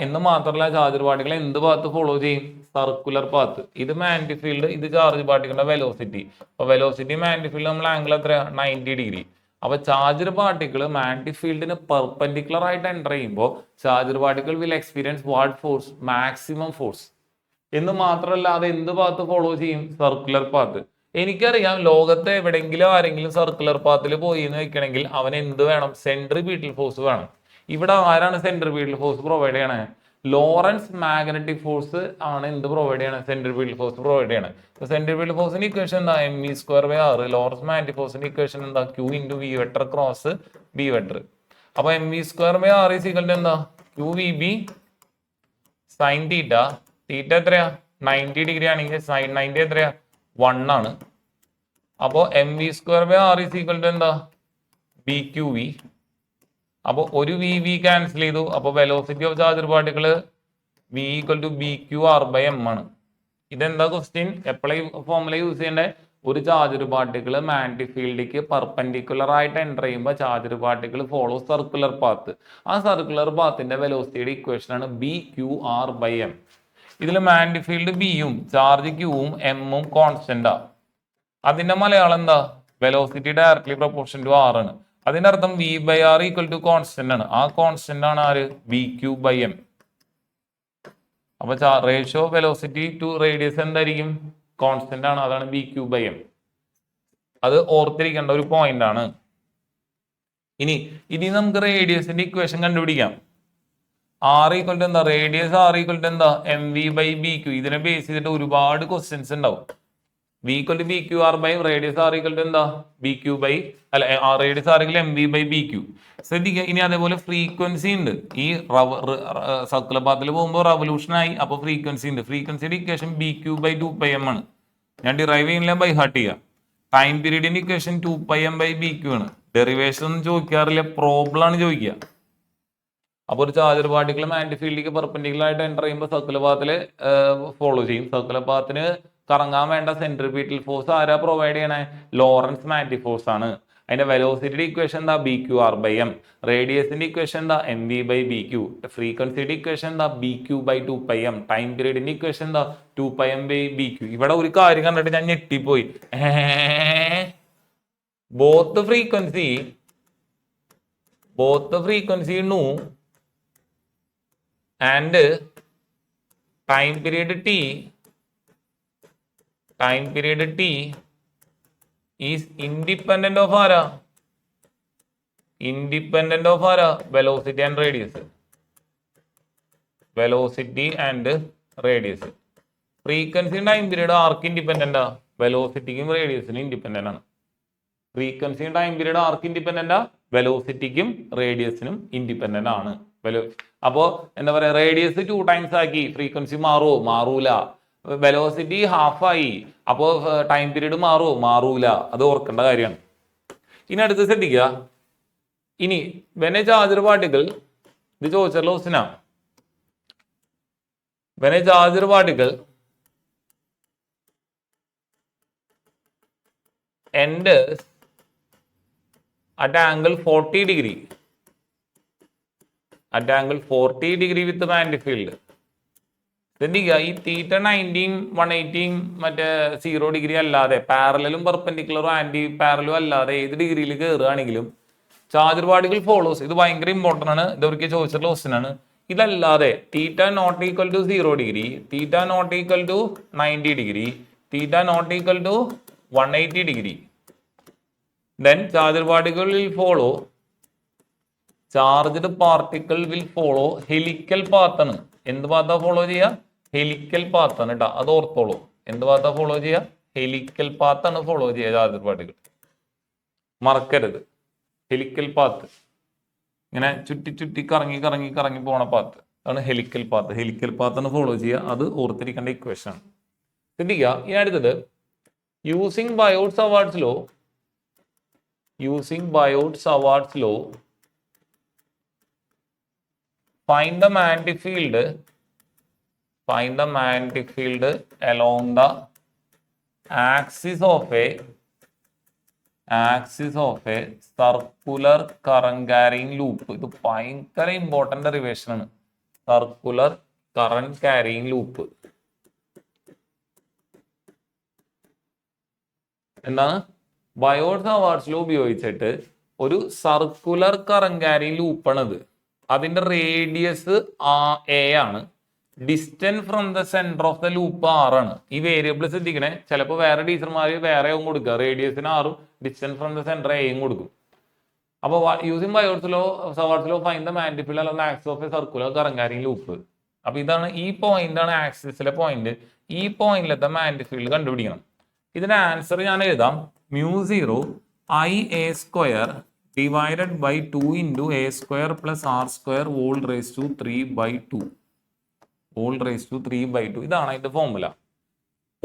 എന്ന് മാത്രമല്ല ചാർജ് പാർട്ടിക്കിൾ എന്ത് പാത്ത് ഫോളോ ചെയ്യും? Circular path. ഇത് മാഗ്നറ്റിക് ഫീൽഡ്, ഇത് ചാർജ് പാർട്ടിക്കിളിന്റെ വെലോസിറ്റി. അപ്പൊ വെലോസിറ്റി മാഗ്നറ്റിക് ഫീൽഡ് നമ്മൾ ആംഗിൾ എത്ര? 90 ഡിഗ്രി. അപ്പൊ ചാർജ് പാർട്ടിക്കിൾ മാഗ്നറ്റിക് ഫീൽഡിന് പെർപെൻഡിക്കുലർ ആയിട്ട് എൻ്റർ ചെയ്യുമ്പോൾ charge particle will experience what force? Maximum force. എന്ന് മാത്രമല്ല അത് എന്ത് പാത്ത് ഫോളോ ചെയ്യും? Circular path. എനിക്കറിയാം ലോകത്ത് എവിടെയെങ്കിലും ആരെങ്കിലും സർക്കുലർ പാത്തിൽ പോയി എന്ന് വെക്കണമെങ്കിൽ അവന് എന്ത് വേണം? സെൻട്രിപീറ്റൽ ഫോഴ്സ് വേണം. ഇവിടെ ആരാണ് സെൻട്രിപീറ്റൽ ഫോഴ്സ് പ്രൊവൈഡ് ചെയ്യണേ? ലോറൻസ് മാഗ്നറ്റിക് ഫോഴ്സ് ആണ് എന്ത് പ്രൊവൈഡ് ചെയ്യണം? സെൻട്രിഫ്യൂഗൽ ഫോഴ്സ് പ്രൊവൈഡ് ചെയ്യണം. സെൻട്രിഫ്യൂഗൽ ഫോഴ്സിന്റെ ഇക്വേഷൻ എന്താ? mv²r. ലോറൻസ് മാഗ്നറ്റിക് ഫോഴ്സിന്റെ ഇക്വേഷൻ എന്താ? q into V vector cross B vector. അപ്പൊ mv²r ഈസ് ഈക്വൽ ടു എന്താ? qvb sine theta. തീറ്റ എത്രയാ? 90 ഡിഗ്രി ആണെങ്കിൽ സൈൻ 90 എത്രയാ? 1 ആണ്. അപ്പോ mv²r ഈസ് ഈക്വൽ ടു എന്താ? bqv. അപ്പൊ ഒരു വി ക്യാൻസൽ ചെയ്തു. അപ്പൊ velocity of charge particle v equal to bqr/m ആണ്. ഇതെന്താ ക്വസ്റ്റ്യൻ? എപ്പോഴും ഫോർമുല യൂസ് ചെയ്യേണ്ടത്? ഒരു ചാർജ് പാർട്ടിക്കിൾ മാഗ്നറ്റിക് ഫീൽഡിലേക്ക് പെർപെൻഡിക്കുലർ ആയിട്ട് എൻ്റർ ചെയ്യുമ്പോൾ charge particle follow circular path. ആ സർക്കുലർ പാത്തിന്റെ വെലോസിറ്റിയുടെ ഇക്വേഷൻ ആണ് bqr/m. ഇതിൽ മാഗ്നറ്റിക് ഫീൽഡ് ബിയും ചാർജ് ക്യൂവും എമ്മും കോൺസ്റ്റന്റാ. അതിന്റെ മലയാളം എന്താ? Velocity directly proportion to R ആണ്. അതിന്റെ അർത്ഥം v/r ഈക്വൽ ടു കോൺസ്റ്റന്റ് ആണ്. ആ കോൺസ്റ്റന്റ് ആണ് ആര്? bq/m. അപ്പൊ റേഷ്യോ വെലോസിറ്റി ടു റേഡിയസ് എന്തായിരിക്കും? കോൺസ്റ്റന്റ് ആണ്. അതാണ് bq/m. അത് ഓർത്തിരിക്കേണ്ട ഒരു പോയിന്റ് ആണ്. ഇനി നമുക്ക് റേഡിയസിന്റെ ഇക്വേഷൻ കണ്ടുപിടിക്കാം. r ഈക്വൽ ടു എന്താ? റേഡിയസ് r ഈക്വൽ ടു എന്താ? mv/bq. ഇതിനെ ബേസ് ചെയ്തിട്ട് ഒരുപാട് ക്വസ്റ്റ്യൻസ് ഉണ്ടാവും. v equal to bqr/, radius r equal to എന്താ? Radius r equal mv/bq. ശ്രദ്ധിക്കുക. ഇനി അതേപോലെ ഫ്രീക്വൻസി ഉണ്ട്. ഈ സർക്കുലർ പാത്തിൽ പോകുമ്പോൾ റവല്യൂഷൻ ആയി. അപ്പൊ ഫ്രീക്വൻസി ഉണ്ട്. ഫ്രീക്വൻസിയുടെ ഇക്വേഷൻ bq/2πm ആണ്. ഞാൻ ഡിറൈവ് ചെയ്യുന്നില്ല, ബൈ ഹാർട്ട് ചെയ്യാം. ടൈം പീരീഡിന്റെ ഇക്വേഷൻ 2πm/bq ആണ്. ഡെറിവേഷൻ ഒന്നും ചോദിക്കാറില്ല, പ്രോബ്ലം ആണ് ചോദിക്കുക. അപ്പൊ ഒരു ചാർജർ പാർട്ടിക്കിൾ മാഗ്നറ്റിക് ഫീൽഡിലേക്ക് പെർപെൻഡിക്കുലർ ആയിട്ട് എൻ്റർ ചെയ്യുമ്പോൾ സർക്കുലർ പാത്തില് ഫോളോ ചെയ്യും. സർക്കുലർ പാത്തിന് കറങ്ങാൻ വേണ്ട സെൻട്രിപീറ്റൽ ഫോഴ്സ് ആരാ പ്രൊവൈഡ് ചെയ്യണേ? ലോറൻസ് മാഗ്നറ്റിക് ഫോഴ്സ് ആണ്. അതിന്റെ വെലോസിറ്റിയുടെ ഇക്വേഷൻ എന്താ? bqr/m. റേഡിയസിന്റെ ഇക്വേഷൻ എന്താ? mv/bq. ഫ്രീക്വൻസിയുടെ ഇക്വേഷൻ എന്താ? bq/2πm. ടൈം പീരീഡിന്റെ ഇക്വേഷൻ എന്താ? 2πm/bq. ഇവിടെ ഒരു കാര്യം കണ്ടിട്ട് ഞാൻ ഞെട്ടിപ്പോയി. Both frequency nu and time period t is independent of ആരാ? Independent of ആരാ? velocity and radius. Frequency time period arc independent ആ? വെലോസിറ്റിക്കും റേഡിയസിനും ഇൻഡിപെൻഡന്റ് ആണ്. ഫ്രീക്വൻസി ടൈം പീരീഡ് ആർക്ക് ഇൻഡിപെൻഡന്റ് ആ? വെലോസിറ്റിക്കും റേഡിയസിനും ഇൻഡിപെൻഡന്റ് ആണ്. അപ്പോ എന്താ പറയാ? റേഡിയസ് 2 ടൈംസ് ആക്കി, ഫ്രീക്വൻസി മാറുമോ? മാറൂല. വെലോസിറ്റി ഹാഫ് ആയി, അപ്പോ ടൈം പീരീഡ് മാറുമോ? മാറൂല. അത് ഓർക്കേണ്ട കാര്യമാണ്. ഇനി അടുത്ത് ശ്രദ്ധിക്കുക. ഇനി വെൻ എ ചാർജർ പാർട്ടിക്കിൾ, ഇത് ചോദിച്ചുള്ള ക്വസ്റ്റ്യനാ. When a charger particle enters at angle 40 degree with the magnetic field. ശ്രദ്ധിക്കുക. ഈ തീറ്റ 90 180 മറ്റേ 0 ഡിഗ്രി അല്ലാതെ, പാരലും പെർപെൻഡിക്കുലറും ആന്റി പാരലും അല്ലാതെ ഏത് ഡിഗ്രിയിൽ കയറുകയാണെങ്കിലും ചാർജർ പാർട്ടിക്കിൾ ഫോളോസ്. ഇത് ഭയങ്കര ഇമ്പോർട്ടന്റ് ആണ്. ഇതവർക്ക് ചോദിച്ചിട്ടുള്ള ക്വസ്റ്റ്യൻ ആണ്. ഇതല്ലാതെ theta not equal to 0 degree, theta not equal to 90 degree, theta not equal to 180 degree, then charged particle will follow helical path ആണ്. എന്ത് പാത്താ ഫോളോ ചെയ്യുക? ഹെലിക്കൽ പാത്ത് ആണ് കേട്ടോ. അത് ഓർത്തോളൂ. എന്ത് പാത്താ ഫോളോ ചെയ്യുക? ഹെലിക്കൽ പാത്ത് ആണ് ഫോളോ ചെയ്യുക ചാർജർ പാർട്ടിക്കിൾ. മറക്കരുത്. ഹെലിക്കൽ പാത്ത് ഇങ്ങനെ ചുറ്റി കറങ്ങി പോണ പാത്ത് ആണ് ഹെലിക്കൽ പാത്ത്. ഹെലിക്കൽ പാത്ത് ആണ് ഫോളോ ചെയ്യുക. അത് ഓർത്തിരിക്കേണ്ട ഇക്വേഷൻ ആണ്. ശ്രദ്ധിക്കുക. ഇനി അടുത്തത് using Biot-Savart's law, find the magnetic field along the axis of a circular current carrying loop. ഇത് ഭയങ്കര ഇമ്പോർട്ടന്റ് ഡെറിവേഷൻ ആണ്. സർക്കുലർ കറന്റ് ക്യാരിയിങ് ലൂപ്പ് എന്താണ്? ബയോട്ട്-സാവാർട്ട്സ് ലോ ഉപയോഗിച്ചിട്ട് ഒരു സർക്കുലർ കറന്റ് ക്യാരിയിങ് ലൂപ്പാണത്. അതിന്റെ റേഡിയസ് a ആണ്. Distance from the centre of the loop r ആണ്. ഈ വേരിയബിൾ ശ്രദ്ധിക്കണേ. ചിലപ്പോൾ വേറെ ടീച്ചർമാർ വേറെ കൊടുക്കുക. റേഡിയസിന് r, distance from the centre a കൊടുക്കും. അപ്പോൾ using Biot Savart's law find the magnetic field along the axis of a circular current carrying loop. അപ്പൊ ഇതാണ് ഈ പോയിന്റ് ആണ് ആക്സിസിലെ പോയിന്റ്. ഈ പോയിന്റിലത്തെ മാഗ്നറ്റിക് ഫീൽഡ് കണ്ടുപിടിക്കണം. ഇതിന്റെ ആൻസർ ഞാൻ എഴുതാം. μ0 I a square divided by 2 into A square plus R square whole raise to 3/2 whole raise to 3/2. ഇതാണ് അതിന്റെ ഫോർമുല.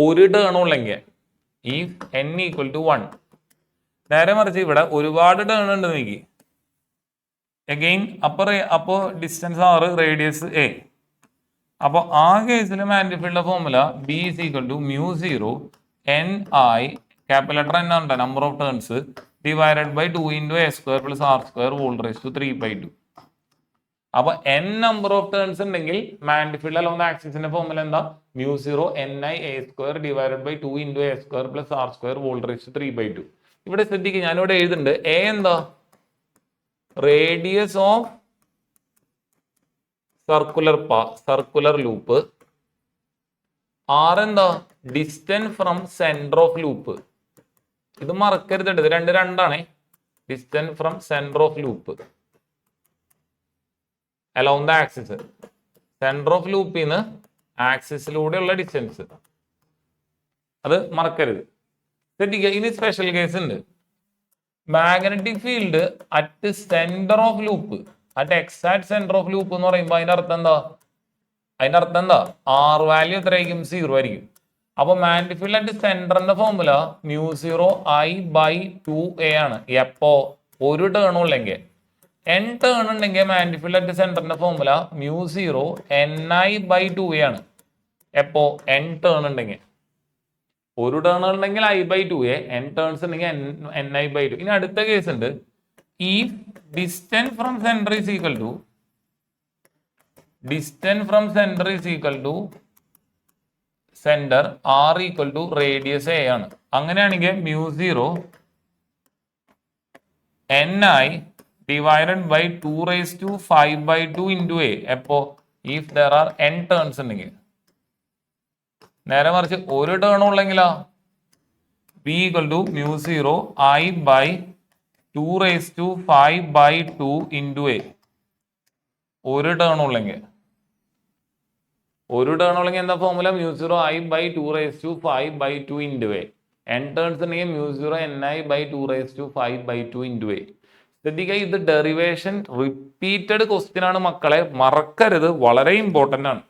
ഒരു ടേൺ ഉള്ളെങ്കിൽ ഈ n ഈക്വൽ ടു 1. നേരെ മറിച്ച് ഇവിടെ ഒരുപാട് ടേൺ ഉണ്ട് നോക്കി. അഗെയിൻ അപ്പോ ഡിസ്റ്റൻസ് r, റേഡിയസ് a. അപ്പോൾ ആ കേസിൽ മാഗ്നറ്റിക് ഫീൽഡിന്റെ formula B is equal to μ0 Ni, capital letter n ആണ്, number of turns, divided by 2 into A square plus R square whole raise to 3/2. അപ്പൊ n നമ്പർ ഓഫ് ടേൺസ് ഉണ്ടെങ്കിൽ magnetic field along ആക്സിസിന്റെ formula എന്താ? μ0 Ni a square divided by 2 into A square plus R square whole raise to 3/2. ഇവിടെ ശ്രദ്ധിക്കുക, ഞാനിവിടെ എഴുതുന്നുണ്ട് a എന്താ? Radius of circular loop. r എന്താ? Distance from centre of loop. ഇത് മറക്കരുത്, ഇത് രണ്ടാണേ. Distance from centre of loop along the axis. Centre of ലൂപ്പിൽ നിന്ന് ആക്സിസിലൂടെയുള്ള ഡിസ്റ്റൻസ്, അത് മറക്കരുത്. ശ്രദ്ധിക്കുക, ഇനി സ്പെഷ്യൽ കേസ് ഉണ്ട്. Magnetic field at centre of loop, at exact centre of loop എന്ന് പറയുമ്പോൾ അതിന്റെ അർത്ഥം എന്താ? ആർ വാല്യൂ എത്രയായിരിക്കും? 0 ആയിരിക്കും. അപ്പൊ മാഗ്നറ്റിക് ഫീൽഡ് അറ്റ് സെന്ററിന്റെ ഫോർമുല μ0 I/2a ആണ്. എപ്പോ? ഒരു ടേൺ ഉള്ളെങ്കിൽ. n ടേൺ ഉണ്ടെങ്കിൽ മാഗ്നറ്റിക് ഫീൽഡ് അറ്റ് സെന്ററിന്റെ ഫോർമുല μ0 Ni/2a ആണ്. എപ്പോ? n ടേൺ ഉണ്ടെങ്കിൽ. ഒരു ടേൺ ഉണ്ടെങ്കിൽ I/2a, n ടേൺസ് ഉണ്ടെങ്കിൽ Ni/2. ഇനി അടുത്ത കേസ് ഉണ്ട്. ഈ distance from centre is equal to centre r equal to radius a ആണ്. അങ്ങനെയാണെങ്കിൽ μ0 Ni divided by 2 raise to 5/2 into a. എപ്പോ? If there are n turns ഉണ്ടെങ്കിൽ. നേരെ മറിച്ച് ഒരു ടേൺ ഉള്ളെങ്കിലാ b equal to μ0 I/2 raise to 5/2 into a. ഒരു turn ഉള്ളെങ്കിൽ എന്താ formula? μ0 I/2 raise to 5/2 into a. n turns ഉണ്ടെങ്കിൽ μ0 Ni/2 raise to 5/2 into a. ശ്രദ്ധിക്കുക, ഇത് ഡെറിവേഷൻ റിപ്പീറ്റഡ് ക്വസ്റ്റ്യൻ ആണ് മക്കളെ, മറക്കരുത്, വളരെ ഇമ്പോർട്ടന്റ് ആണ്.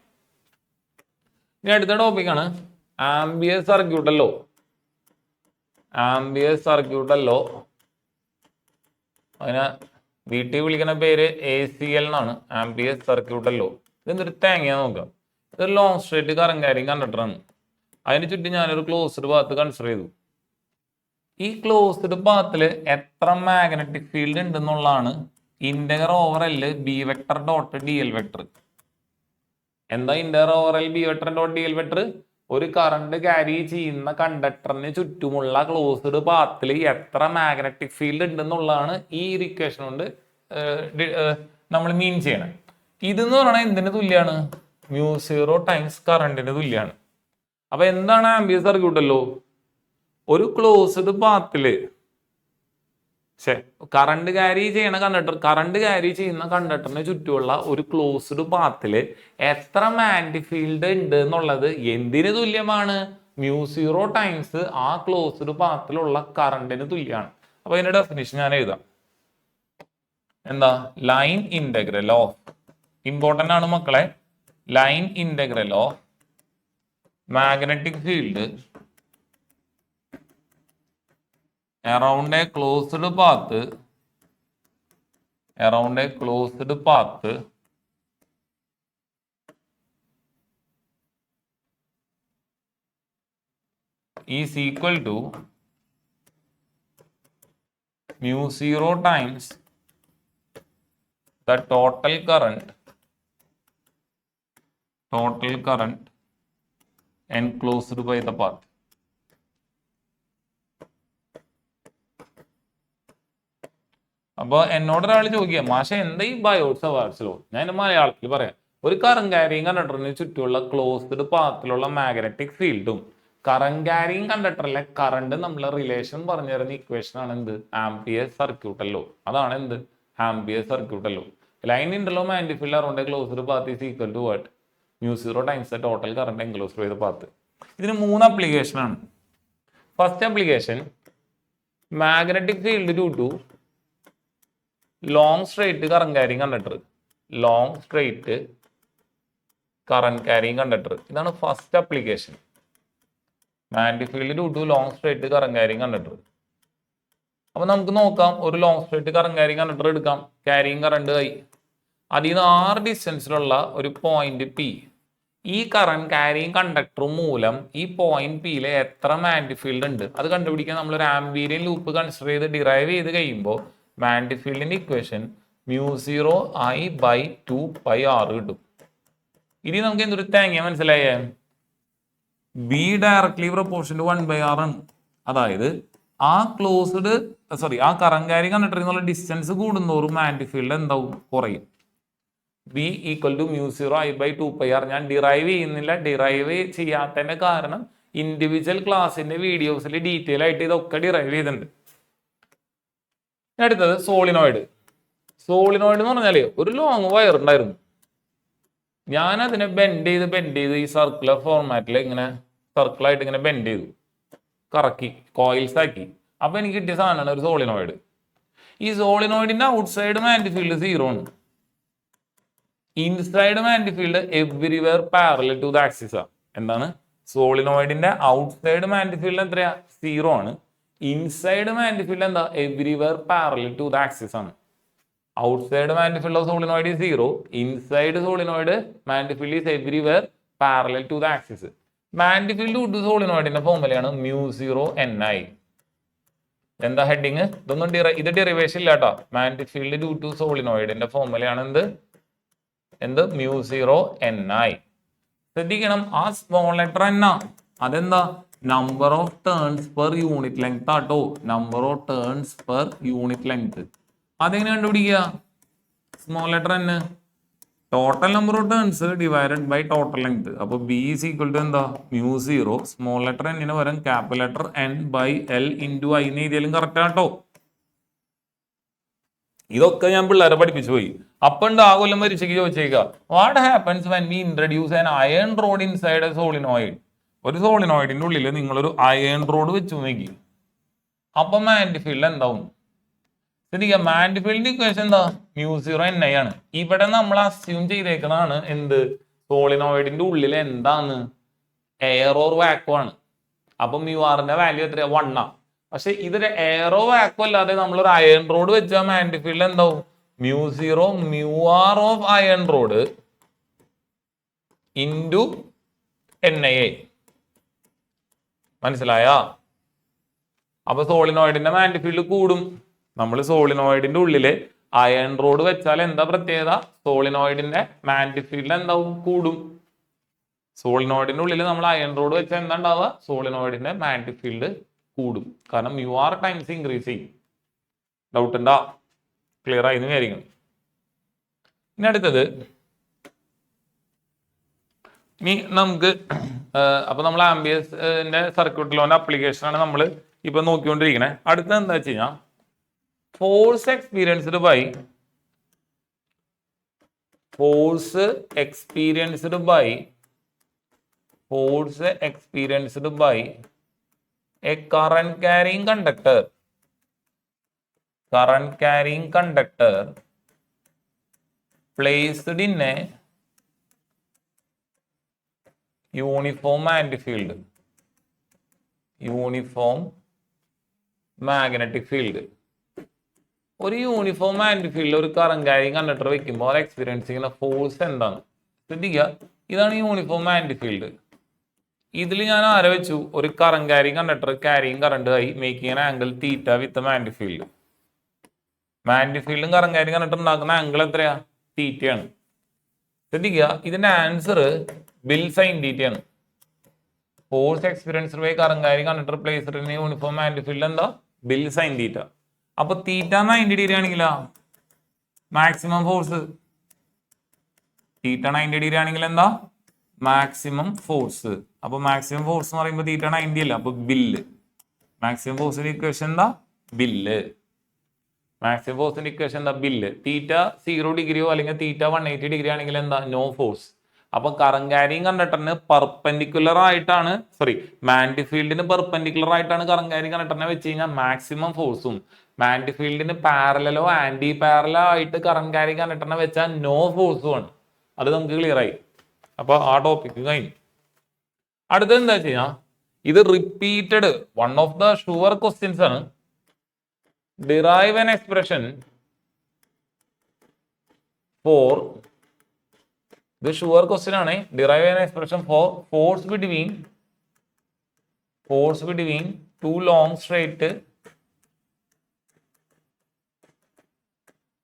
ഇനി അടുത്ത ടോപ്പിക്കാണ് ആംബിയർ സർക്യൂട്ടൽ ലോ. അതിനെ വീട്ടിൽ വിളിക്കുന്ന പേര് ACL എന്നാണ്, ആംബിയർ സർക്യൂട്ടൽ ലോ. ഇതെന്തൊരു തേങ്ങയാ നോക്കാം. ഇതൊരു ലോങ് സ്ട്രേറ്റ് കറന്റ് ക്യാരിയിങ് കണ്ടക്ടറാണ്. അതിന് ചുറ്റും ഞാനൊരു ക്ലോസ്ഡ് പാത്ത് കൺസിഡർ ചെയ്തു. ഈ ക്ലോസ്ഡ് പാത്തിൽ എത്ര മാഗ്നറ്റിക് ഫീൽഡ് ഉണ്ടെന്നുള്ളതാണ് integral over L B vector dot DL vector. എന്താ integral over L B vector dot DL vector? ഒരു കറണ്ട് ക്യാരി ചെയ്യുന്ന കണ്ടക്ടറിന് ചുറ്റുമുള്ള ക്ലോസ്ഡ് പാത്തിൽ എത്ര മാഗ്നറ്റിക് ഫീൽഡ് ഉണ്ടെന്നുള്ളതാണ് ഈ ഇക്വേഷൻ കൊണ്ട് നമ്മൾ മീൻ ചെയ്യണം. ഇതെന്ന് പറയുന്നത് എന്തിന് തുല്യാണ്? μ0 ടൈംസ് കറണ്ടിന് തുല്യാണ്. അപ്പൊ എന്താണ് ആംബിയർ സർക്യൂട്ടൽ ലോ? ഒരു ക്ലോസ്ഡ് പാത്തില് കറണ്ട് ക്യാരി ചെയ്യുന്ന കണ്ടക്ടറിന് ചുറ്റുമുള്ള ഒരു ക്ലോസ്ഡ് പാത്തില് എത്ര മാഗ്നറ്റിക് ഫീൽഡ് ഉണ്ട് എന്നുള്ളത് എന്തിന് തുല്യമാണ്? μ0 ടൈംസ് ആ ക്ലോസ്ഡ് പാത്തിലുള്ള കറണ്ടിന് തുല്യമാണ്. അപ്പൊ അതിന്റെ ഡെഫിനിഷൻ ഞാൻ എഴുതാം. എന്താ? ലൈൻ ഇന്റഗ്രൽ ഓഫ്, ഇമ്പോർട്ടന്റ് ആണ് മക്കളെ, line integral of magnetic field around a closed path is equal to μ0 times the total current enclosed by the path. അപ്പോൾ എന്നോട് ഒരാൾ ചോദിക്കുക, മാഷ എന്താ ഈ ബയോട്ട്-സവാർട്സ് ലോ? ഞാൻ മലയാളത്തിൽ പറയാം. ഒരു കറന്റ് ക്യാരിയിങ് കണ്ടക്ടറിന് ചുറ്റുമുള്ള ക്ലോസ്ഡ് പാത്തിലുള്ള മാഗ്നറ്റിക് ഫീൽഡും കറന്റ് ക്യാരിയിങ് കണ്ടക്ടറിലെ കറണ്ട് നമ്മൾ റിലേഷൻ പറഞ്ഞു തരുന്ന ഇക്വേഷൻ ആണ് എന്ത്? Ampere circuital law. അതാണ് ampere circuital law. Line integral magnetic field around a closed path is equal to what? μ0 times the total current enclosed by the path. ഇതിന് 3 ആപ്ലിക്കേഷനാണ്. First application, magnetic field due to long straight current carrying conductor. Long straight current carrying conductor, ഇതാണ് first application. Magnetic field due to long straight current carrying conductor. അപ്പൊ നമുക്ക് നോക്കാം, ഒരു long straight current carrying conductor എടുക്കാം. Carrying current I, അതിൽ നിന്ന് R ഡിസ്റ്റൻസിലുള്ള ഒരു പോയിന്റ് P. ഈ കറന്റ് ക്യാരിങ് കണ്ടക്ടർ മൂലം ഈ പോയിന്റ് Pയിൽ എത്ര മാഗ്നറ്റിക് ഫീൽഡ് ഉണ്ട് അത് കണ്ടുപിടിക്കാൻ നമ്മൾ ഒരു ആംബീരിയൻ ലൂപ്പ് കൺസിഡർ ചെയ്ത് ഡിറൈവ് ചെയ്ത് കഴിയുമ്പോൾ മാഗ്നറ്റിക് ഫീൽഡിന്റെ ഇക്വേഷൻ μ0 I/2πr കിട്ടും. ഇനി നമുക്ക് എന്തൊരു തേങ്ങ മനസ്സിലായേ? B directly proportion to 1/r ആണ്. അതായത് ആ കറന്റ് ക്യാരിങ് കണ്ടക്ടറിൽ നിന്നുള്ള ഡിസ്റ്റൻസ് കൂടുന്നതോറും മാഗ്നറ്റിക് ഫീൽഡ് എന്താവും? കുറയും. B equal to μ0 I/2πr. ഞാൻ ഡിറൈവ് ചെയ്യുന്നില്ല. ഡിറൈവ് ചെയ്യാത്തതിന്റെ കാരണം ഇൻഡിവിജ്വൽ ക്ലാസിന്റെ വീഡിയോസിൽ ഡീറ്റെയിൽ ആയിട്ട് ഇതൊക്കെ ഡിറൈവ് ചെയ്തിട്ടുണ്ട്. അടുത്തത് സോളിനോയിഡ്. സോളിനോയിഡ് എന്ന് പറഞ്ഞാല് ഒരു ലോങ് വയർ ഉണ്ടായിരുന്നു. ഞാൻ അതിനെ ബെൻഡ് ചെയ്ത് ഈ സർക്കുലർ ഫോർമാറ്റിൽ ഇങ്ങനെ സർക്കിളായിട്ട് ഇങ്ങനെ ബെൻഡ് ചെയ്തു, കറക്കി, കോയിൽസ് ആക്കി. അപ്പൊ എനിക്ക് കിട്ടിയ സാധനമാണ് ഒരു സോളിനോയിഡ്. ഈ സോളിനോയിഡിന്റെ ഔട്ട്സൈഡ് മാഗ്നറ്റിക് ഫീൽഡ് 0 ആണ്. Inside magnetic field everywhere parallel to the axis ആണ്. എന്താണ്? സോളിനോയിഡിന്റെ ഔട്ട്സൈഡ് മാഗ്നറ്റിക് ഫീൽഡ് എത്രയാ? 0 ആണ്. ഇൻസൈഡ് മാഗ്നറ്റിക് ഫീൽഡ് എന്താ? Everywhere parallel to the axis ആണ്. Outside magnetic field of solenoid is 0. Inside solenoid magnetic field is everywhere parallel to the axis. Magnetic field due to സോളിനോയിഡിന്റെ ഫോർമുലയാണ് μ0 Ni. എന്താ heading? ഇത് derivation ഇല്ല കേട്ടോ. Magnetic field due to സോളിനോയിഡിന്റെ ഫോർമുലയാണ് എന്ത് μ0 Ni. ശ്രദ്ധിക്കണം, ആ സ്മോൾ ലെറ്റർ N അതെന്താ? Number of turns per unit length ആട്ടോ. Number of turns per unit length. അതെങ്ങനെ കണ്ടുപിടിക്കുക? Small letter N total number of turns divided by total length. അപ്പൊ B ഈസ് ഈക്വൽ ടു എന്താ? μ0 small letter N പകരം capital letter N/L × I എന്ന് എഴുതിയാലും correct ആട്ടോ. ഇതൊക്കെ ഞാൻ പിള്ളേരെ പഠിപ്പിച്ചു പോയി. അപ്പണ്ട് ആ കൊല്ലം പരീക്ഷയ്ക്ക് ചോദിച്ചേക്കുക, what happens when we introduce an iron rod inside a solenoid. ഒരു സോളിനോയിഡിന്റെ ഉള്ളിൽ നിങ്ങളൊരു അയൺ റോഡ് വെച്ചു നോക്കി, അപ്പൊ മാഗ്നറ്റിക് ഫീൽഡ് എന്താവും? ശ്രദ്ധിക്കുക, മാഗ്നറ്റിക് ഫീൽഡിന്റെ ഇക്വേഷൻ എന്താ? μ0 Ni ആണ്. ഇവിടെ നമ്മൾ അസ്യൂം ചെയ്തേക്കുന്നതാണ് എന്ത്? സോളിനോയിഡിന്റെ ഉള്ളിൽ എന്താണ്? എയർ ഓർ വാക്വം ആണ്. അപ്പൊ μrന്റെ വാല്യൂ എത്രയാ? 1 ആ. പക്ഷെ ഇതൊരു എയറോ വാക്വം അല്ലാതെ നമ്മളൊരു അയൺ റോഡ് വെച്ചാൽ മാഗ്നറ്റിക് ഫീൽഡ് എന്താവും? μ0 μr of iron road into Ni. മനസ്സിലായാ? അപ്പൊ സോളിനോയിഡിന്റെ മാഗ്നറ്റിക് ഫീൽഡ് കൂടും. നമ്മൾ സോളിനോയിഡിന്റെ ഉള്ളില് അയൺ റോഡ് വെച്ചാൽ എന്താ പ്രത്യേകത? സോളിനോയിഡിന്റെ മാഗ്നറ്റിക് ഫീൽഡ് എന്താവും? കൂടും. സോളിനോയിഡിന്റെ ഉള്ളിൽ നമ്മൾ അയൺ റോഡ് വെച്ചാൽ എന്താ ഉണ്ടാവുക? സോളിനോയിഡിന്റെ മാഗ്നറ്റിക് ഫീൽഡ് കൂടും. കാരണം μr ടൈംസ് ഇൻക്രീസ് ചെയ്യും. ഡൗട്ട് ഉണ്ടാ? ക്ലിയർ ആയി എന്ന് വിചാരിക്കണം. ഇനി അടുത്തത്, ഇനി നമുക്ക് അപ്പൊ നമ്മൾ ആംബിയൻസിന്റെ സർക്യൂട്ട് ലോന്റെ അപ്ലിക്കേഷൻ ആണ് നമ്മൾ ഇപ്പൊ നോക്കിക്കൊണ്ടിരിക്കണേ. അടുത്തത് എന്താ വെച്ച് കഴിഞ്ഞാൽ force experienced by a current carrying conductor placed in a uniform magnetic field. ഒരു യൂണിഫോം മാഗ്നറ്റിക് ഫീൽഡിൽ ഒരു കറന്റ് ക്യാരിങ് കണ്ടക്ടർ വെക്കുമ്പോൾ എക്സ്പീരിയൻസ് ചെയ്യുന്ന ഫോഴ്സ് എന്താണ്? ശ്രദ്ധിക്കുക, ഇതാണ് യൂണിഫോം മാഗ്നറ്റിക് ഫീൽഡ്. ഇതിൽ ഞാൻ ആരെ വെച്ചു? ഒരു current carrying conductor carrying current ആയി making an angle theta with magnetic field. Magnetic ഫീൽഡും കറന്റ് ക്യാരിങ് കണ്ടക്ടർ ഉണ്ടാക്കുന്ന ആംഗിൾ എത്രയാ? തീറ്റയാണ്. ശ്രദ്ധിക്കുക, ഇതിന്റെ ആൻസർ ബിൽ സൈൻ തീറ്റയാണ്. Force experienced by current carrying conductor placed in uniform magnetic field എന്താ? BIL sine theta. അപ്പൊ തീറ്റ 90 ഡിഗ്രി ആണെങ്കിലാ മാക്സിമം ഫോഴ്സ്. തീറ്റ 90 ഡിഗ്രി ആണെങ്കിൽ എന്താ? Maximum force. അപ്പൊ മാക്സിമം ഫോഴ്സ് എന്ന് പറയുമ്പോൾ തീറ്റ 90 അല്ല, അപ്പൊ ബില്ല്. മാക്സിമം ഫോഴ്സിന്റെ ഇക്വേഷൻ എന്താ? ബില്ല്. മാക്സിമം ഫോഴ്സിന്റെ ഇക്വേഷൻ എന്താ? ബില്ല്. തീറ്റ 0 ഡിഗ്രിയോ അല്ലെങ്കിൽ തീറ്റ 180 ഡിഗ്രി ആണെങ്കിൽ എന്താ? No force. അപ്പൊ കറന്റ് ക്യാരിങ് കണ്ടക്ടറിന് പെർപെൻഡിക്കുലർ ആയിട്ടാണ് മാഗ്നറ്റിക് ഫീൽഡിന് പെർപെൻഡിക്കുലർ ആയിട്ടാണ് കറന്റ് ക്യാരിങ് കണ്ടക്ടറിനെ വെച്ച് കഴിഞ്ഞാൽ മാക്സിമം ഫോഴ്സും മാഗ്നറ്റിക് ഫീൽഡിന് പാരലലോ ആന്റി പാരലോ ആയിട്ട് കറന്റ് ക്യാരിങ് കണ്ടക്ടറിനെ വെച്ചാൽ നോ ഫോഴ്സും ആണ്. അത് നമുക്ക് ക്ലിയർ ആയി. അപ്പൊ ആ ടോപ്പിക് കഴിഞ്ഞു. അടുത്തത് എന്താ വെച്ച് ഇത് repeated one of the sure questions ആണ്. ഡിറൈവ് ആൻ എക്സ്പ്രഷൻ ഫോർ ഇത് ഷുവർ ക്വസ്റ്റ്യൻ ആണ്. Derive an expression for force between two long straight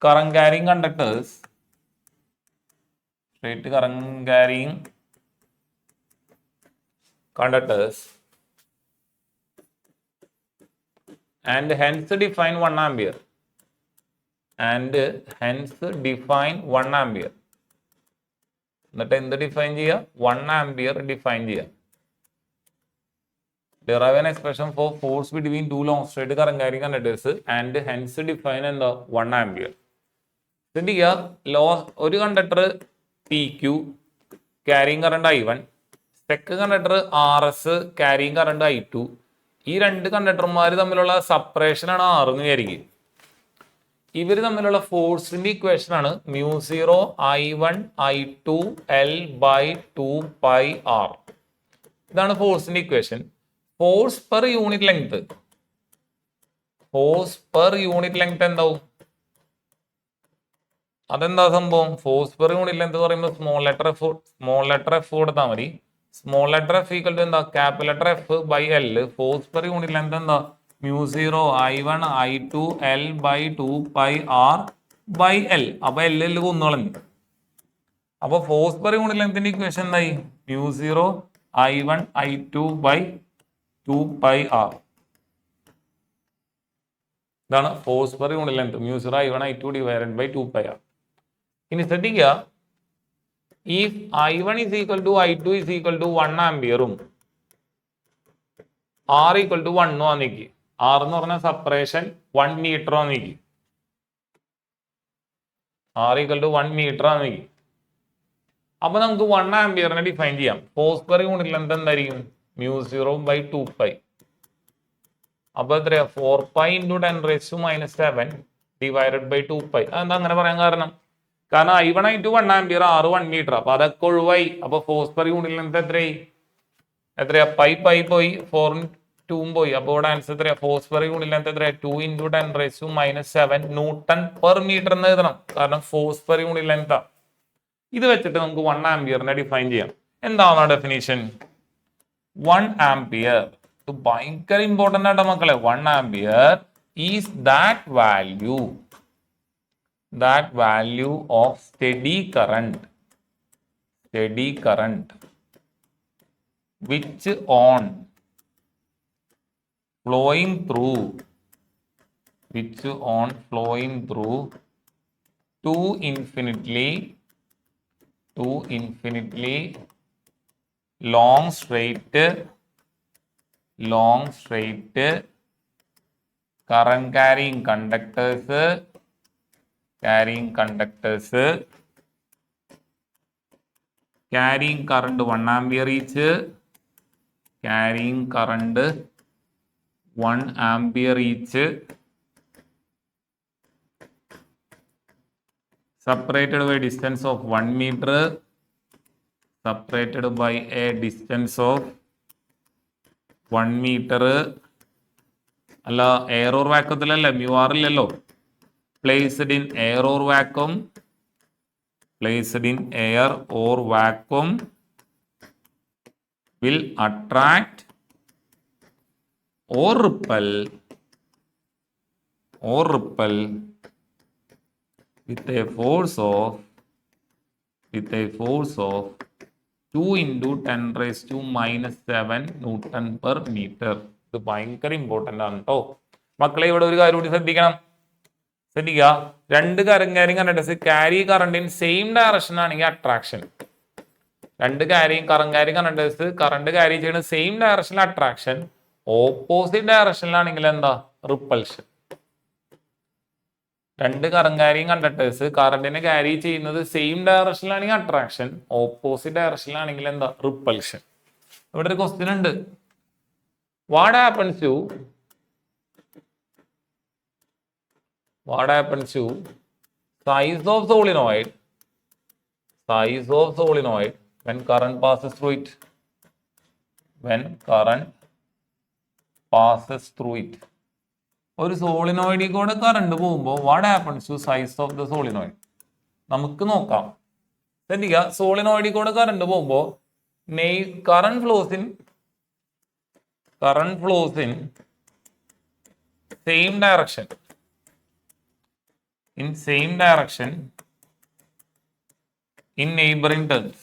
current carrying conductors and hence define 1 ampere എന്നിട്ട് എന്ത് ഡിഫൈൻ ചെയ്യുക? 1 ആംപിയർ ഡിഫൈൻ ചെയ്യുക. derive an expression for force between two long straight current carrying conductors and hence define എന്താ 1 ampere. ശ്രദ്ധിക്കുക, ഒരു conductor PQ carrying current I1, second conductor RS carrying current I2. ഈ രണ്ട് കണ്ടക്ടർമാർ തമ്മിലുള്ള സെപ്പറേഷൻ ആണ് R എന്ന് വിചാരിക്കുക. ഇവർ തമ്മിലുള്ള ഫോഴ്സിന്റെ ഇക്വേഷൻ ആണ് μ0 I1 I2 L/2πr. ഇതാണ് ഫോഴ്സിന്റെ equation. Force per unit length എന്താവും? അതെന്താ സംഭവം? ഫോഴ്സ് പെർ യൂണിറ്റ് ലെങ്ത് പറയുമ്പോൾ സ്മോൾ ലെറ്റർ എഫ് കൊടുത്താൽ മതി. Small letter F equal to എന്താ? Capital letter F by L. Force per unit length എന്താ? μ0 I1 I2 L/2πr by L. അപ്പൊ L കൊന്നുകളഞ്ഞു. അപ്പൊ ഫോഴ്സ് പെർ യൂണിറ്റ് ലെങ്ത്തിന്റെ ഇക്വേഷൻ എന്തായി? μ0 I1 I2 ബൈ 2πr. ഇതാണ് force per unit length μ0 I1 I2 divided by 2πr. ഇനി ശ്രദ്ധിക്കുക, ഈ I1 is equal to I2 is equal to 1 ആംപിയറും R equal to 1 ആന്നിക്ക്. R എന്ന് പറഞ്ഞ സെപ്പറേഷൻ 1 മീറ്റർ ആന്നിക്ക്. R equal to 1 metre ആന്നിക്ക്. അപ്പൊ നമുക്ക് 1 ആംപിയറിനെ ഡിഫൈൻ ചെയ്യാം. ഫോഴ്സ് പെർ യൂണിറ്റ് ലെങ്ത് എന്തായിരിക്കും? μ0 ബൈ 2π. അപ്പൊ എത്രയാ? 4π × 10⁻⁻7 ഡിവൈഡഡ് ബൈ 2π. അതെന്താ അങ്ങനെ പറയാൻ കാരണം I1 I2 1 ampere, R 1 metre. അപ്പൊ അതൊക്കെ ഒഴിവായി. അപ്പൊ ഫോഴ്സ് പെർ യൂണിറ്റ് ലെങ്ത് എത്രയാ? പൈ പോയി, 4 2 പോയി. അപ്പൊ ഇവിടെ ആൻസർ എത്രയാ? ഫോഴ്സ് പെർ യൂണിറ്റ് ലെങ്ത് എത്രയാ? 2 × 10⁻⁷ ന്യൂട്ടൺ പെർ മീറ്റർ എന്ന് എഴുതണം. കാരണം ഫോഴ്സ് പെർ യൂണിറ്റ് ലെങ്ത്. ഇത് വെച്ചിട്ട് നമുക്ക് 1 ആംപിയറിനെ ഡിഫൈൻ ചെയ്യാം. എന്താണ് ഡെഫിനിഷൻ? 1 ആംപിയർ ഇത് ഭയങ്കര ഇമ്പോർട്ടന്റ് ആട്ടോ മക്കളെ. 1 ampere is that value of steady current which on flowing through to infinitely long straight current carrying conductors carrying current 1 ampere each, separated by distance of 1 meter, അല്ല air or വാക്വത്തിലല്ല, µr ഇല്ലല്ലോ. placed in air or vacuum will attract or repel with a force of 2 × 10⁻⁻7 Newton per meter. ഇത് ഭയങ്കര important ആണ് കേട്ടോ മക്കളെ. ഇവിടെ ഒരു കാര്യം കൂടി ശ്രദ്ധിക്കുക, രണ്ട് current carrying conductors carry current in same direction ആണെങ്കിൽ അട്രാക്ഷൻ. രണ്ട് current carrying conductors current carry ചെയ്യുന്ന സെയിം ഡയറക്ഷനിൽ അട്രാക്ഷൻ, ഓപ്പോസിറ്റ് ഡയറക്ഷനിലാണെങ്കിൽ എന്താ? റിപ്പൾഷൻ. രണ്ട് കറന്റ് ക്യാരിങ് കണ്ടക്ടേഴ്സ് കറന്റിനെ ക്യാരി ചെയ്യുന്നത് സെയിം ഡയറക്ഷനിലാണെങ്കിൽ അട്രാക്ഷൻ, ഓപ്പോസിറ്റ് ഡയറക്ഷനിലാണെങ്കിൽ എന്താ റിപ്പൽഷൻ. ഇവിടെ ഒരു ക്വസ്റ്റ്യൻ ഉണ്ട്. What happens to size of solenoid when current passes through it? ഒരു സോളിനോയിഡിൽ കൂടെ കറണ്ട് പോകുമ്പോൾ what happens to size of the solenoid? നമുക്ക് നോക്കാം. ശ്രദ്ധിക്കുക, സോളിനോയിഡിൽ കൂടെ കറണ്ട് പോകുമ്പോൾ current flows in same direction in neighboring turns.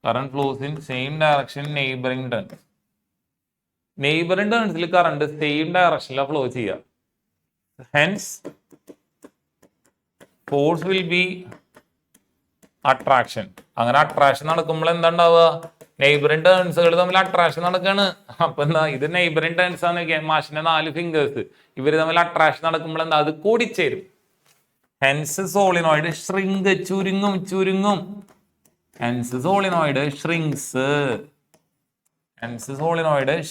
Current flows in same direction in neighboring turns. Neighboring turns il current same direction la flow cheya. Hence force will be attraction. അങ്ങനെ attraction നടക്കുമ്പോൾ എന്താ ഉണ്ടാവുക? Neighbouring ടേൺസുകൾ തമ്മിൽ attraction നടക്കാണ്. അപ്പൊ എന്താ, ഇത് neighbouring turns ആണ്. മാഷിന്റെ 4 ഫിംഗേഴ്സ് ഇവര് തമ്മിൽ അട്രാക്ഷൻ നടക്കുമ്പോൾ എന്താ, അത് കൂടിച്ചേരും. ഹെൻസ് സോളിനോയിഡ് ഷ്രിങ്ക്, ചുരുങ്ങും. Hence solenoid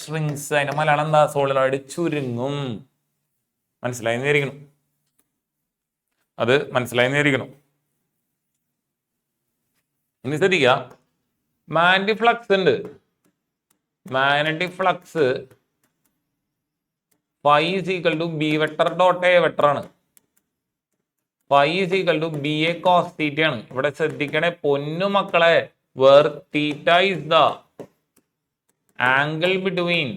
shrinks. അതിന്റെ മലയാളം എന്താ? സോളിനോയിഡ് ചുരുങ്ങും. മനസ്സിലായി നേരിക്കണം. ഇനി ശ്രദ്ധിക്കുക, മാഗ്നറ്റിക് ഫ്ലക്സ് ഉണ്ട്. Magnetic flux phi is equal to b vector dot a vector ആണ്. phi is equal to ba cos theta ആണ്. ഇവിടെ ശ്രദ്ധിക്കണേ പൊന്നു മക്കളെ, where theta is the angle between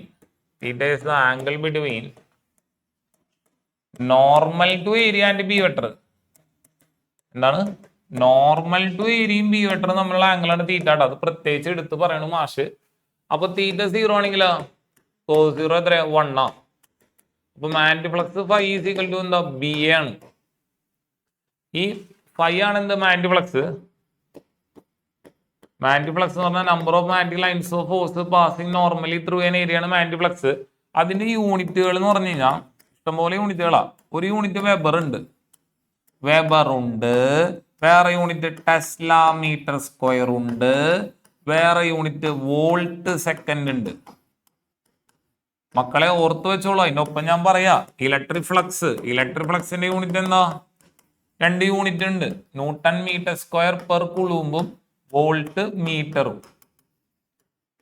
normal to area and b vector. എന്താണ്? Normal to ഏരിയയും B വെക്ടറും തമ്മിലുള്ള ആംഗിളാണ് തീറ്റ. അത് പ്രത്യേകിച്ച് എടുത്ത് പറയണു മാഷ്. അപ്പൊ തീറ്റ 0 ആണെങ്കിലോ cos 0 എത്ര? 1 ആ. അപ്പൊ magnetic flux phi is equal to എന്താ? ബി എ ആണ്. ഈ phi ആണ് എന്ത്? മാഗ്നറ്റിക് ഫ്ലക്സ് എന്ന് പറഞ്ഞാൽ number of magnetic lines of force passing normally through N area ആണ് മാഗ്നറ്റിക് ഫ്ലക്സ്. അതിന്റെ യൂണിറ്റുകൾ എന്ന് പറഞ്ഞു കഴിഞ്ഞാൽ ഇഷ്ടംപോലെ യൂണിറ്റുകളാ. ഒരു യൂണിറ്റ് വെബർ ഉണ്ട്. വേറെ യൂണിറ്റ് ടെസ്ല മീറ്റർ സ്ക്വയർ ഉണ്ട്. വേറെ യൂണിറ്റ് വോൾട്ട് സെക്കൻഡ് ഉണ്ട്. മക്കളെ ഓർത്ത് വെച്ചോളൂ. അതിന്റെ ഒപ്പം ഞാൻ പറയാ, ഇലക്ട്രിക് ഫ്ലക്സിന്റെ യൂണിറ്റ് എന്താ? 2 യൂണിറ്റ് ഉണ്ട്. ന്യൂട്ടൺ മീറ്റർ സ്ക്വയർ പെർ കുളൂമ്പും വോൾട്ട് മീറ്ററും.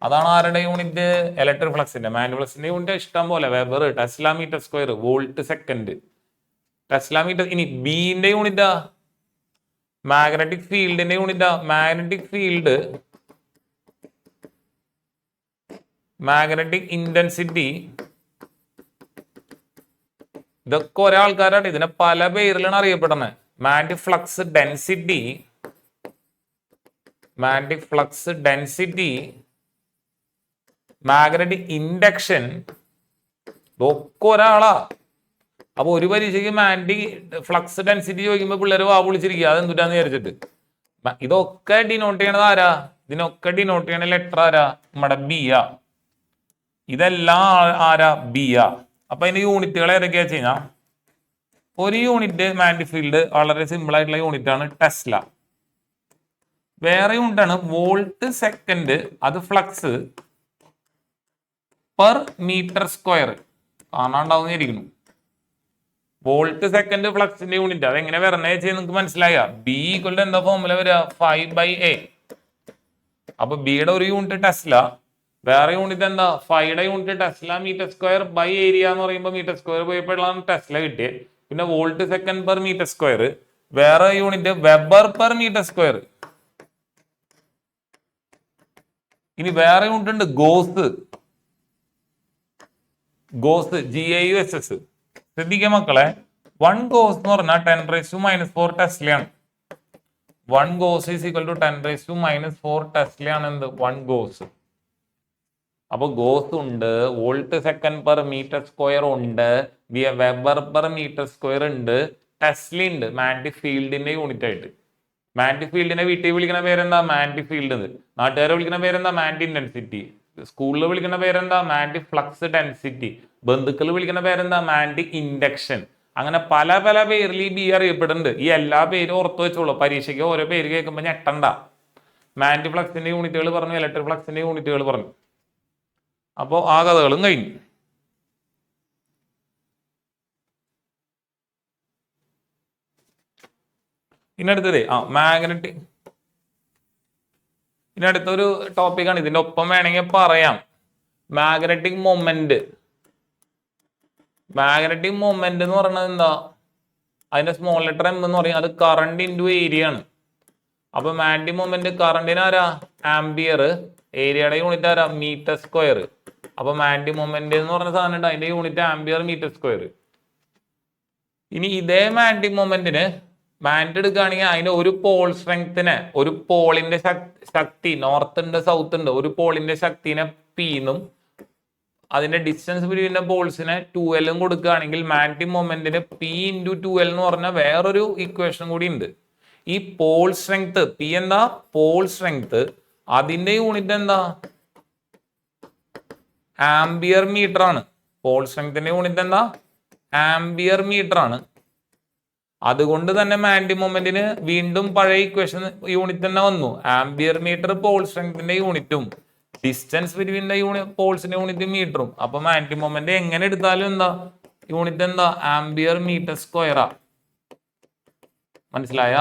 അതാണ് ആരുടെ യൂണിറ്റ്? ഇലക്ട്രിക് ഫ്ലക്സിന്റെ. മാഗ്നറ്റിക് ഫ്ലക്സിന്റെ യൂണിറ്റ് ഇഷ്ടം പോലെ. Weber, tesla metre square, volt second, tesla metre. ഇനി ബിന്റെ യൂണിറ്റാ? മാഗ്നറ്റിക് ഫീൽഡിന്റെ യൂണിറ്റാ? Magnetic intensity. ഇതൊക്കെ ഒരേ ആൾക്കാരാണ്. ഇതിനെ പല പേരിലാണ് അറിയപ്പെടുന്നത്. Magnetic flux density, magnetic induction, ഇതൊക്കെ ഒരാളാ. അപ്പൊ ഒരു പരീക്ഷയ്ക്ക് മാഗ്നറ്റിക് ഫ്ലക്സ് ഡെൻസിറ്റി ചോദിക്കുമ്പോൾ പിള്ളേർ വാ വിളിച്ചിരിക്കുക, അതെന്തുട്ടാന്ന് വിചാരിച്ചിട്ട്. ഇതൊക്കെ ഡിനോട്ട് ചെയ്യണത് ആരാ? ഇതിനൊക്കെ ഡിനോട്ട് ചെയ്യണ ലെറ്റർ ആരാ? നമ്മുടെ ബി ആ. ഇതെല്ലാം ആരാ? ബി ആ. അപ്പൊ അതിന്റെ യൂണിറ്റുകൾ ഏതൊക്കെയാ വെച്ച് കഴിഞ്ഞാൽ, ഒരു യൂണിറ്റ് മാഗ്നറ്റിക് ഫീൽഡ് വളരെ സിമ്പിൾ ആയിട്ടുള്ള യൂണിറ്റ് ആണ് ടെസ്ല. വേറെ യൂണിറ്റ് ആണ് വോൾട്ട് സെക്കൻഡ്. അത് ഫ്ലക്സ് പെർ മീറ്റർ സ്ക്വയർ. കാണാണ്ടാവുന്നതായിരിക്കുന്നു. വോൾട്ട് സെക്കൻഡ് ഫ്ലക്സിന്റെ യൂണിറ്റ്. അതെങ്ങനെ വരണേ വെച്ചാൽ നിങ്ങൾക്ക് മനസ്സിലായ? ബി ഈക്വൽ ടു എന്താ ഫോർമുല വരിക? 5/a. അപ്പൊ ബിയുടെ ഒരു യൂണിറ്റ് ടെസ്ല, വേറെ യൂണിറ്റ് എന്താ? ഫൈയുടെ unit tesla metre square by area എന്ന് പറയുമ്പോൾ മീറ്റർ സ്ക്വയർ പോയപ്പോഴാണ് ടെസ്ല കിട്ടിയത്. പിന്നെ volt second per metre square. വേറെ unit weber per metre square. ഇനി വേറെ യൂണിറ്റ് ഉണ്ട് ഗോസ്, GAUSS. ശ്രദ്ധിക്കുക മക്കളെ, 1 ഗോസ് എന്ന് പറഞ്ഞാൽ 10⁻⁻⁴ ടെസ്ലയാണ്. 1 ഗോസ് ഈസ് ഈക്വൽ ടു 10⁻⁴ ടെസ്ലയാണ് എന്ത്? 1 ഗോസ്. അപ്പൊ ഗോസ് ഉണ്ട്, volt second per metre square ഉണ്ട്, വെബർ പെർ മീറ്റർ സ്ക്വയർ ഉണ്ട്, ടെസ്ല ഉണ്ട്. മാഗ്നറ്റിക് ഫീൽഡിന്റെ യൂണിറ്റ് ആയിട്ട്. മാഗ്നറ്റിക് ഫീൽഡിനെ വീട്ടിൽ വിളിക്കുന്ന പേരെന്താ? Magnetic field. നാട്ടുകാരെ വിളിക്കുന്ന പേരെന്താ? Magnetic intensity. സ്കൂളിൽ വിളിക്കുന്ന പേരെന്താ? Magnetic flux density. ബന്ധുക്കൾ വിളിക്കുന്ന പേരെന്താ? Magnetic induction. അങ്ങനെ പല പല പേരിൽ ഈ ബി അറിയപ്പെടുന്നുണ്ട്. ഈ എല്ലാ പേരും ഓർത്ത് വെച്ചോളൂ. പരീക്ഷയ്ക്ക് ഓരോ പേര് കേൾക്കുമ്പോൾ ഞെട്ടണ്ട. മാഗ്നറ്റിക് ഫ്ലക്സിന്റെ യൂണിറ്റുകൾ പറഞ്ഞു, ഇലക്ട്രിക് ഫ്ലക്സിന്റെ യൂണിറ്റുകൾ പറഞ്ഞു. അപ്പോൾ ആ കഥകളും കഴിഞ്ഞു. ഇനി അടുത്തത് മാഗ്നറ്റിക്. ഇനി അടുത്തൊരു ടോപ്പിക്കാണ്. ഇതിന്റെ ഒപ്പം വേണമെങ്കിൽ പറയാം മാഗ്നറ്റിക് മൊമെന്റ്. മാഗ്നറ്റിക് മൊമെന്റ് എന്ന് പറയുന്നത് എന്താ? അതിന്റെ സ്മോൾ ലെറ്റർ എം എന്ന് പറയും. അത് കറണ്ട് ഇൻറ്റു ഏരിയ ആണ്. അപ്പൊ മാഗ്നറ്റിക് മൊമെന്റ് കറണ്ടിന് ആരാ? ആംബിയർ. ഏരിയയുടെ യൂണിറ്റ് ആരാ? Metre square. അപ്പൊ മാഗ്നറ്റിക് മൊമെന്റ് എന്ന് പറഞ്ഞ സാധനം ഉണ്ട്, അതിന്റെ യൂണിറ്റ് ആംബിയർ മീറ്റർ സ്ക്വയർ. ഇനി ഇതേ മാഗ്നറ്റിക് മൊമെന്റിന് മാഗ്നറ്റ് എടുക്കുകയാണെങ്കിൽ അതിന്റെ ഒരു പോൾ സ്ട്രെങ്ത്തിനെ, ഒരു പോളിന്റെ ശക്തി, നോർത്ത് ഉണ്ട് സൗത്ത് ഉണ്ട്, ഒരു പോളിന്റെ ശക്തിനെ പി എന്നും അതിന്റെ ഡിസ്റ്റൻസ് ബിറ്റ്വീൻ ദ പോൾസിനെ 2L കൊടുക്കുകയാണെങ്കിൽ മാഗ്നറ്റിക് മൊമെന്റിന് പി ഇൻറ്റു 2L എന്ന് പറഞ്ഞ വേറൊരു ഇക്വേഷൻ കൂടി ഉണ്ട്. ഈ പോൾ സ്ട്രെങ്ത് പി എന്താ? Pole strength. അതിന്റെ യൂണിറ്റ് എന്താ? ആംബിയർ മീറ്റർ ആണ്. പോൾ സ്ട്രെങ്ത്തിന്റെ യൂണിറ്റ് എന്താ? ആംബിയർ മീറ്റർ ആണ്. അതുകൊണ്ട് തന്നെ മാഗ്നറ്റിക് മൊമെന്റിന് വീണ്ടും പഴയ ഇക്വേഷൻ യൂണിറ്റ് തന്നെ വന്നു. ആംബിയർ മീറ്റർ പോൾ സ്ട്രെങ്ത്തിന്റെ യൂണിറ്റും ഡിസ്റ്റൻസ് ബിറ്റ്വീൻ ദ പോൾസിന്റെ യൂണിറ്റ് മീറ്ററും. അപ്പൊ മാഗ്നറ്റിക് മൊമെന്റ് എങ്ങനെ എടുത്താലും എന്താ? യൂണിറ്റ് എന്താ? ആംബിയർ മീറ്റർ സ്ക്വയറാ. മനസ്സിലായ?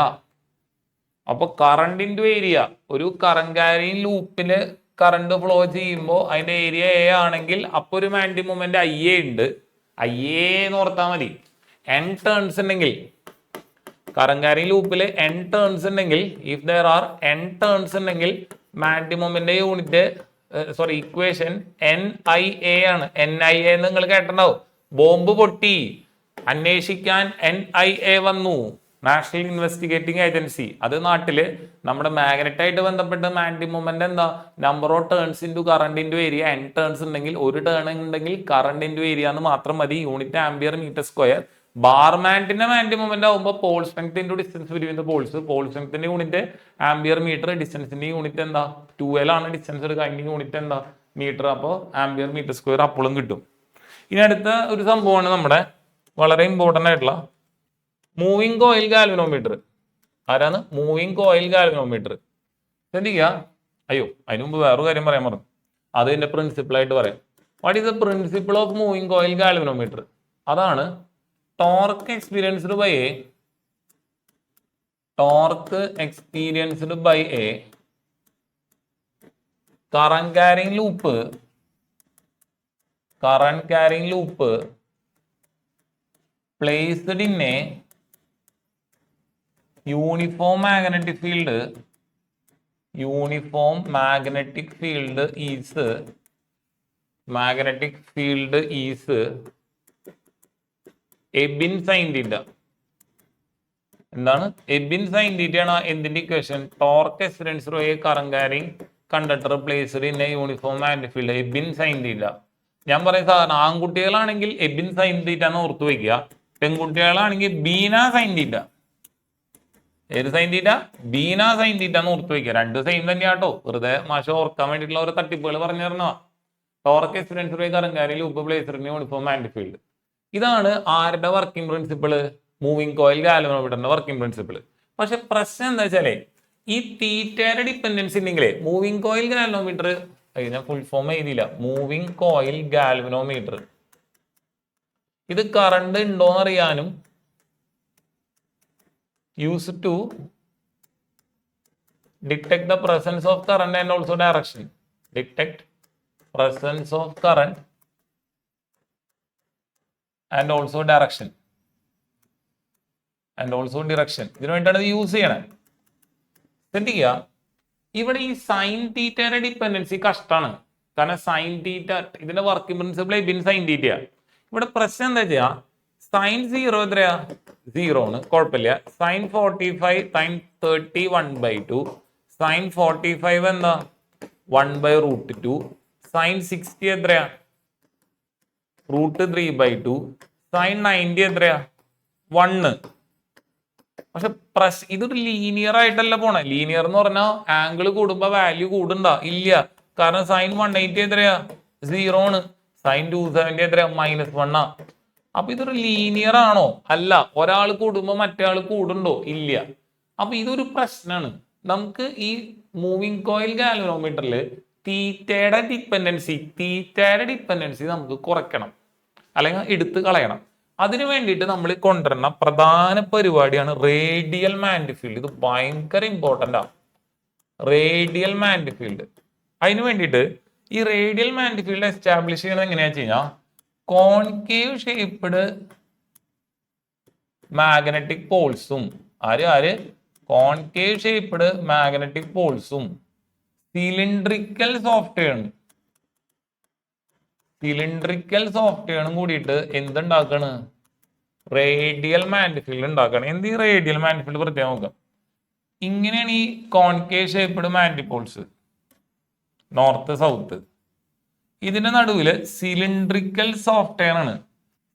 അപ്പൊ കറണ്ട് ഇൻറ്റു ഏരിയ. ഒരു കറന്റ് ക്യാരിയിങ് ലൂപ്പില് കറണ്ട് ഫ്ലോ ചെയ്യുമ്പോൾ അതിന്റെ ഏരിയ എ ആണെങ്കിൽ അപ്പൊ ഒരു മാഗ്നറ്റിക് മൊമെന്റ് IA ഉണ്ട്. IA എന്ന് ഓർത്താൽ മതി. n ടേൺസ് ഉണ്ടെങ്കിൽ, കറന്റ് ക്യാരിയിങ് ലൂപ്പിൽ n ടേൺസ് ഉണ്ടെങ്കിൽ, if there are n turns ഉണ്ടെങ്കിൽ magnetic moment unit equation NIA ആണ്. NIA എന്ന് നിങ്ങൾ കേട്ടിട്ടുണ്ടാവും. ബോംബ് പൊട്ടി, അന്വേഷിക്കാൻ NIA വന്നു, നാഷണൽ ഇൻവെസ്റ്റിഗേറ്റിംഗ് ഏജൻസി. അത് നാട്ടില് നമ്മുടെ മാഗ്നറ്റ് ആയിട്ട് ബന്ധപ്പെട്ട മാഗ്നറ്റിക് മൊമെന്റ് എന്താ? Number of turns into current into area. n turns ഉണ്ടെങ്കിൽ, ഒരു ടേൺ ഉണ്ടെങ്കിൽ കറണ്ട് ഇൻറ്റു ഏരിയ എന്ന് മാത്രം മതി. Unit ampere metre square. Bar മാഗ്നറ്റിന്റെ മാഗ്നറ്റിക് മൊമെന്റ് ആകുമ്പോൾ pole strength into distance between the poles. Pole സ്ട്രെങ്ത്തിന്റെ യൂണിറ്റ് ആംബിയർ മീറ്റർ, ഡിസ്റ്റൻസിന്റെ യൂണിറ്റ് എന്താ? 2L ആണ് ഡിസ്റ്റൻസ് എടുക്കുക, അതിന്റെ യൂണിറ്റ് എന്താ? മീറ്റർ. അപ്പോൾ ആംബിയർ മീറ്റർ സ്ക്വയർ അപ്പോഴും കിട്ടും. ഇനി അടുത്ത ഒരു സംഭവമാണ് നമ്മുടെ വളരെ ഇമ്പോർട്ടന്റ് ആയിട്ടുള്ള മൂവിംഗ് കോയിൽ ഗാൽവനോമീറ്റർ. ആരാണ്? Moving coil galvanometer. ശ്രദ്ധിക്കുക. അയ്യോ, അതിനു മുമ്പ് വേറൊരു കാര്യം പറയാൻ പറഞ്ഞു. അത് ഇതിന്റെ പ്രിൻസിപ്പിൾ ആയിട്ട് പറയാം. What is the principle of moving coil galvanometer? അതാണ് torque experienced by a, torque experienced by a current carrying loop, current carrying loop placed in a uniform magnetic field, uniform magnetic field is എബിൻ sine theta. എന്താണ്? എബിൻ sine theta ആണ് എന്തിന്റെ equation? Torque experienced by a current carrying conductor placed in a uniform magnetic field. എബിൻ sine theta. ഞാൻ പറയുന്ന സാധാരണ ആൺകുട്ടികളാണെങ്കിൽ Ebin sine തീറ്റ എന്ന് ഓർത്തു വയ്ക്കുക. പെൺകുട്ടികളാണെങ്കിൽ ബീന സൈൻ തീറ്റ. ഏത് sine theta? Beena sine theta എന്ന് ഓർത്തു വയ്ക്കുക. രണ്ട് സെയിം തന്നെയാട്ടോ. വെറുതെ മാഷ ഓർക്കാൻ വേണ്ടിയിട്ടുള്ള ഒരു തട്ടിപ്പുകൾ പറഞ്ഞു തരണോ. Torque experienced by current carrying loop placed in a uniform magnetic field. ഇതാണ് ആരുടെ വർക്കിംഗ് പ്രിൻസിപ്പിള്? മൂവിംഗ് കോയിൽ ഗാൽവനോമീറ്ററിന്റെ വർക്കിംഗ് പ്രിൻസിപ്പിൾ. പക്ഷെ പ്രശ്നം എന്താ വെച്ചാലേ, ഈ തീറ്റയുടെ ഡിപ്പെൻഡൻസി ഉണ്ടെങ്കിലേ മൂവിംഗ് കോയിൽ ഗാൽവനോമീറ്റർ, ഞാൻ ഫുൾ ഫോം എഴുതിയില്ല, മൂവിംഗ് കോയിൽ ഗാൽവനോമീറ്റർ, ഇത് കറണ്ട് ഉണ്ടോന്ന് അറിയാനും use to detect the presence of current and also direction. Detect presence of current and also direction, and also direction. ഇതിനു വേണ്ടിയിട്ടാണ് ഇത് യൂസ് ചെയ്യണേ. ശ്രദ്ധിക്കുക, ഇവിടെ ഈ സൈൻ തീറ്റയുടെ ഡിപ്പെൻഡൻസി കഷ്ടമാണ്. കാരണം സൈൻ തീറ്റ ഇതിന്റെ working principle bin sine theta. ഇവിടെ പ്രശ്നം എന്താ വെച്ചാ, സൈൻ 0 എത്രയാ? 0 ആണ്, കുഴപ്പമില്ല. Sign 45 sign 30 1/2. സൈൻ 45 എന്താ? 1/√2. സൈൻ 60 എത്രയാ? √3/2. സൈൻ 90 എത്രയാ? 1. പക്ഷെ ഇതൊരു ലീനിയർ ആയിട്ടല്ല പോണേ. ലീനിയർ എന്ന് പറഞ്ഞാൽ ആംഗിൾ കൂടുമ്പോ വാല്യൂ കൂടുണ്ടോ? ഇല്ല. കാരണം സൈൻ 180 എത്രയാ 0 ആണ്. സൈൻ 270 എത്രയാ -1 ആ. അപ്പൊ ഇതൊരു ലീനിയർ ആണോ? അല്ല. ഒരാൾ കൂടുമ്പോ മറ്റേ ആൾ കൂടുണ്ടോ? ഇല്ല. അപ്പൊ ഇതൊരു പ്രശ്നമാണ്. നമുക്ക് ഈ മൂവിങ് കോയിൽ ഗാൽവനോമീറ്ററിൽ തീറ്റയുടെ ഡിപ്പെൻഡൻസി നമുക്ക് കുറയ്ക്കണം, അല്ലെങ്കിൽ എടുത്ത് കളയണം. അതിനു വേണ്ടിയിട്ട് നമ്മൾ കൊണ്ടുവരുന്ന പ്രധാന പരിപാടിയാണ് റേഡിയൽ മാഗ്നിഫീൽഡ്. ഇത് ഭയങ്കര ഇമ്പോർട്ടൻ്റ് ആണ്, റേഡിയൽ മാഗ്നിഫീൽഡ്. അതിനു വേണ്ടിയിട്ട് ഈ റേഡിയൽ മാഗ്നിഫീൽഡ് എസ്റ്റാബ്ലിഷ് ചെയ്യണത് എങ്ങനെയാണെന്ന് വെച്ച് കഴിഞ്ഞാൽ, കോൺകേവ് ഷേപ്പ്ഡ് മാഗ്നറ്റിക് പോൾസും കോൺകേവ് ഷേപ്പ്ഡ് മാഗ്നറ്റിക് പോൾസും സിലിണ്ടറിക്കൽ സോഫ്റ്റ്വെയറും കൂടിയിട്ട് എന്തുണ്ടാക്കാണ്? റേഡിയൽ മാഗ്നിഫീൽഡ് ഉണ്ടാക്കാണ്. എന്ത് ഈ റേഡിയൽ മാഗ്നിഫീൽഡ് പ്രത്യേകം നോക്കാം. ഇങ്ങനെയാണ് ഈ concave shaped magnetic Paul's, north south. ഇതിന്റെ നടുവില് സിലിണ്ടറിക്കൽ സോഫ്റ്റ്വെയർ ആണ്.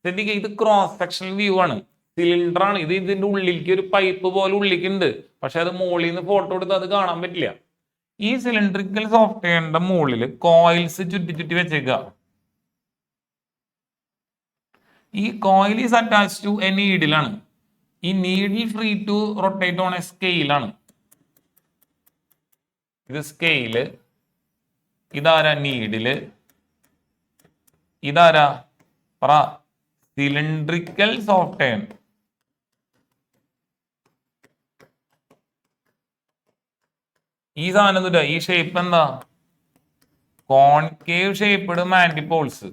ശ്രദ്ധിക്കുക, ഇത് ക്രോസ് സെക്ഷണൽ വ്യൂ ആണ്. സിലിണ്ടർ ആണ് ഇത്. ഇതിന്റെ ഉള്ളിലേക്ക് ഒരു പൈപ്പ് പോലെ ഉള്ളിക്കുണ്ട്, പക്ഷെ അത് മുകളിൽ നിന്ന് ഫോട്ടോ എടുത്ത് അത് കാണാൻ പറ്റില്ല. ഈ സിലിണ്ടറിക്കൽ സോഫ്റ്റ്വെയറിന്റെ മുകളിൽ കോയിൽസ് ചുറ്റി വെച്ചേക്കുക. ഈ coil is attach to a നീഡിലാണ്. ഈ needle free to rotate on a സ്കെയിലാണ്. ഇത് സ്കെയില്, ഇതാരാ നീഡില്, ഇതാരാ പറ സിലിണ്ടറിക്കൽ സോഫ്റ്റ്വെയർ. ഈ സാധനം ഈ ഷേപ്പ് എന്താ? Concave shaped magnetic Paul's.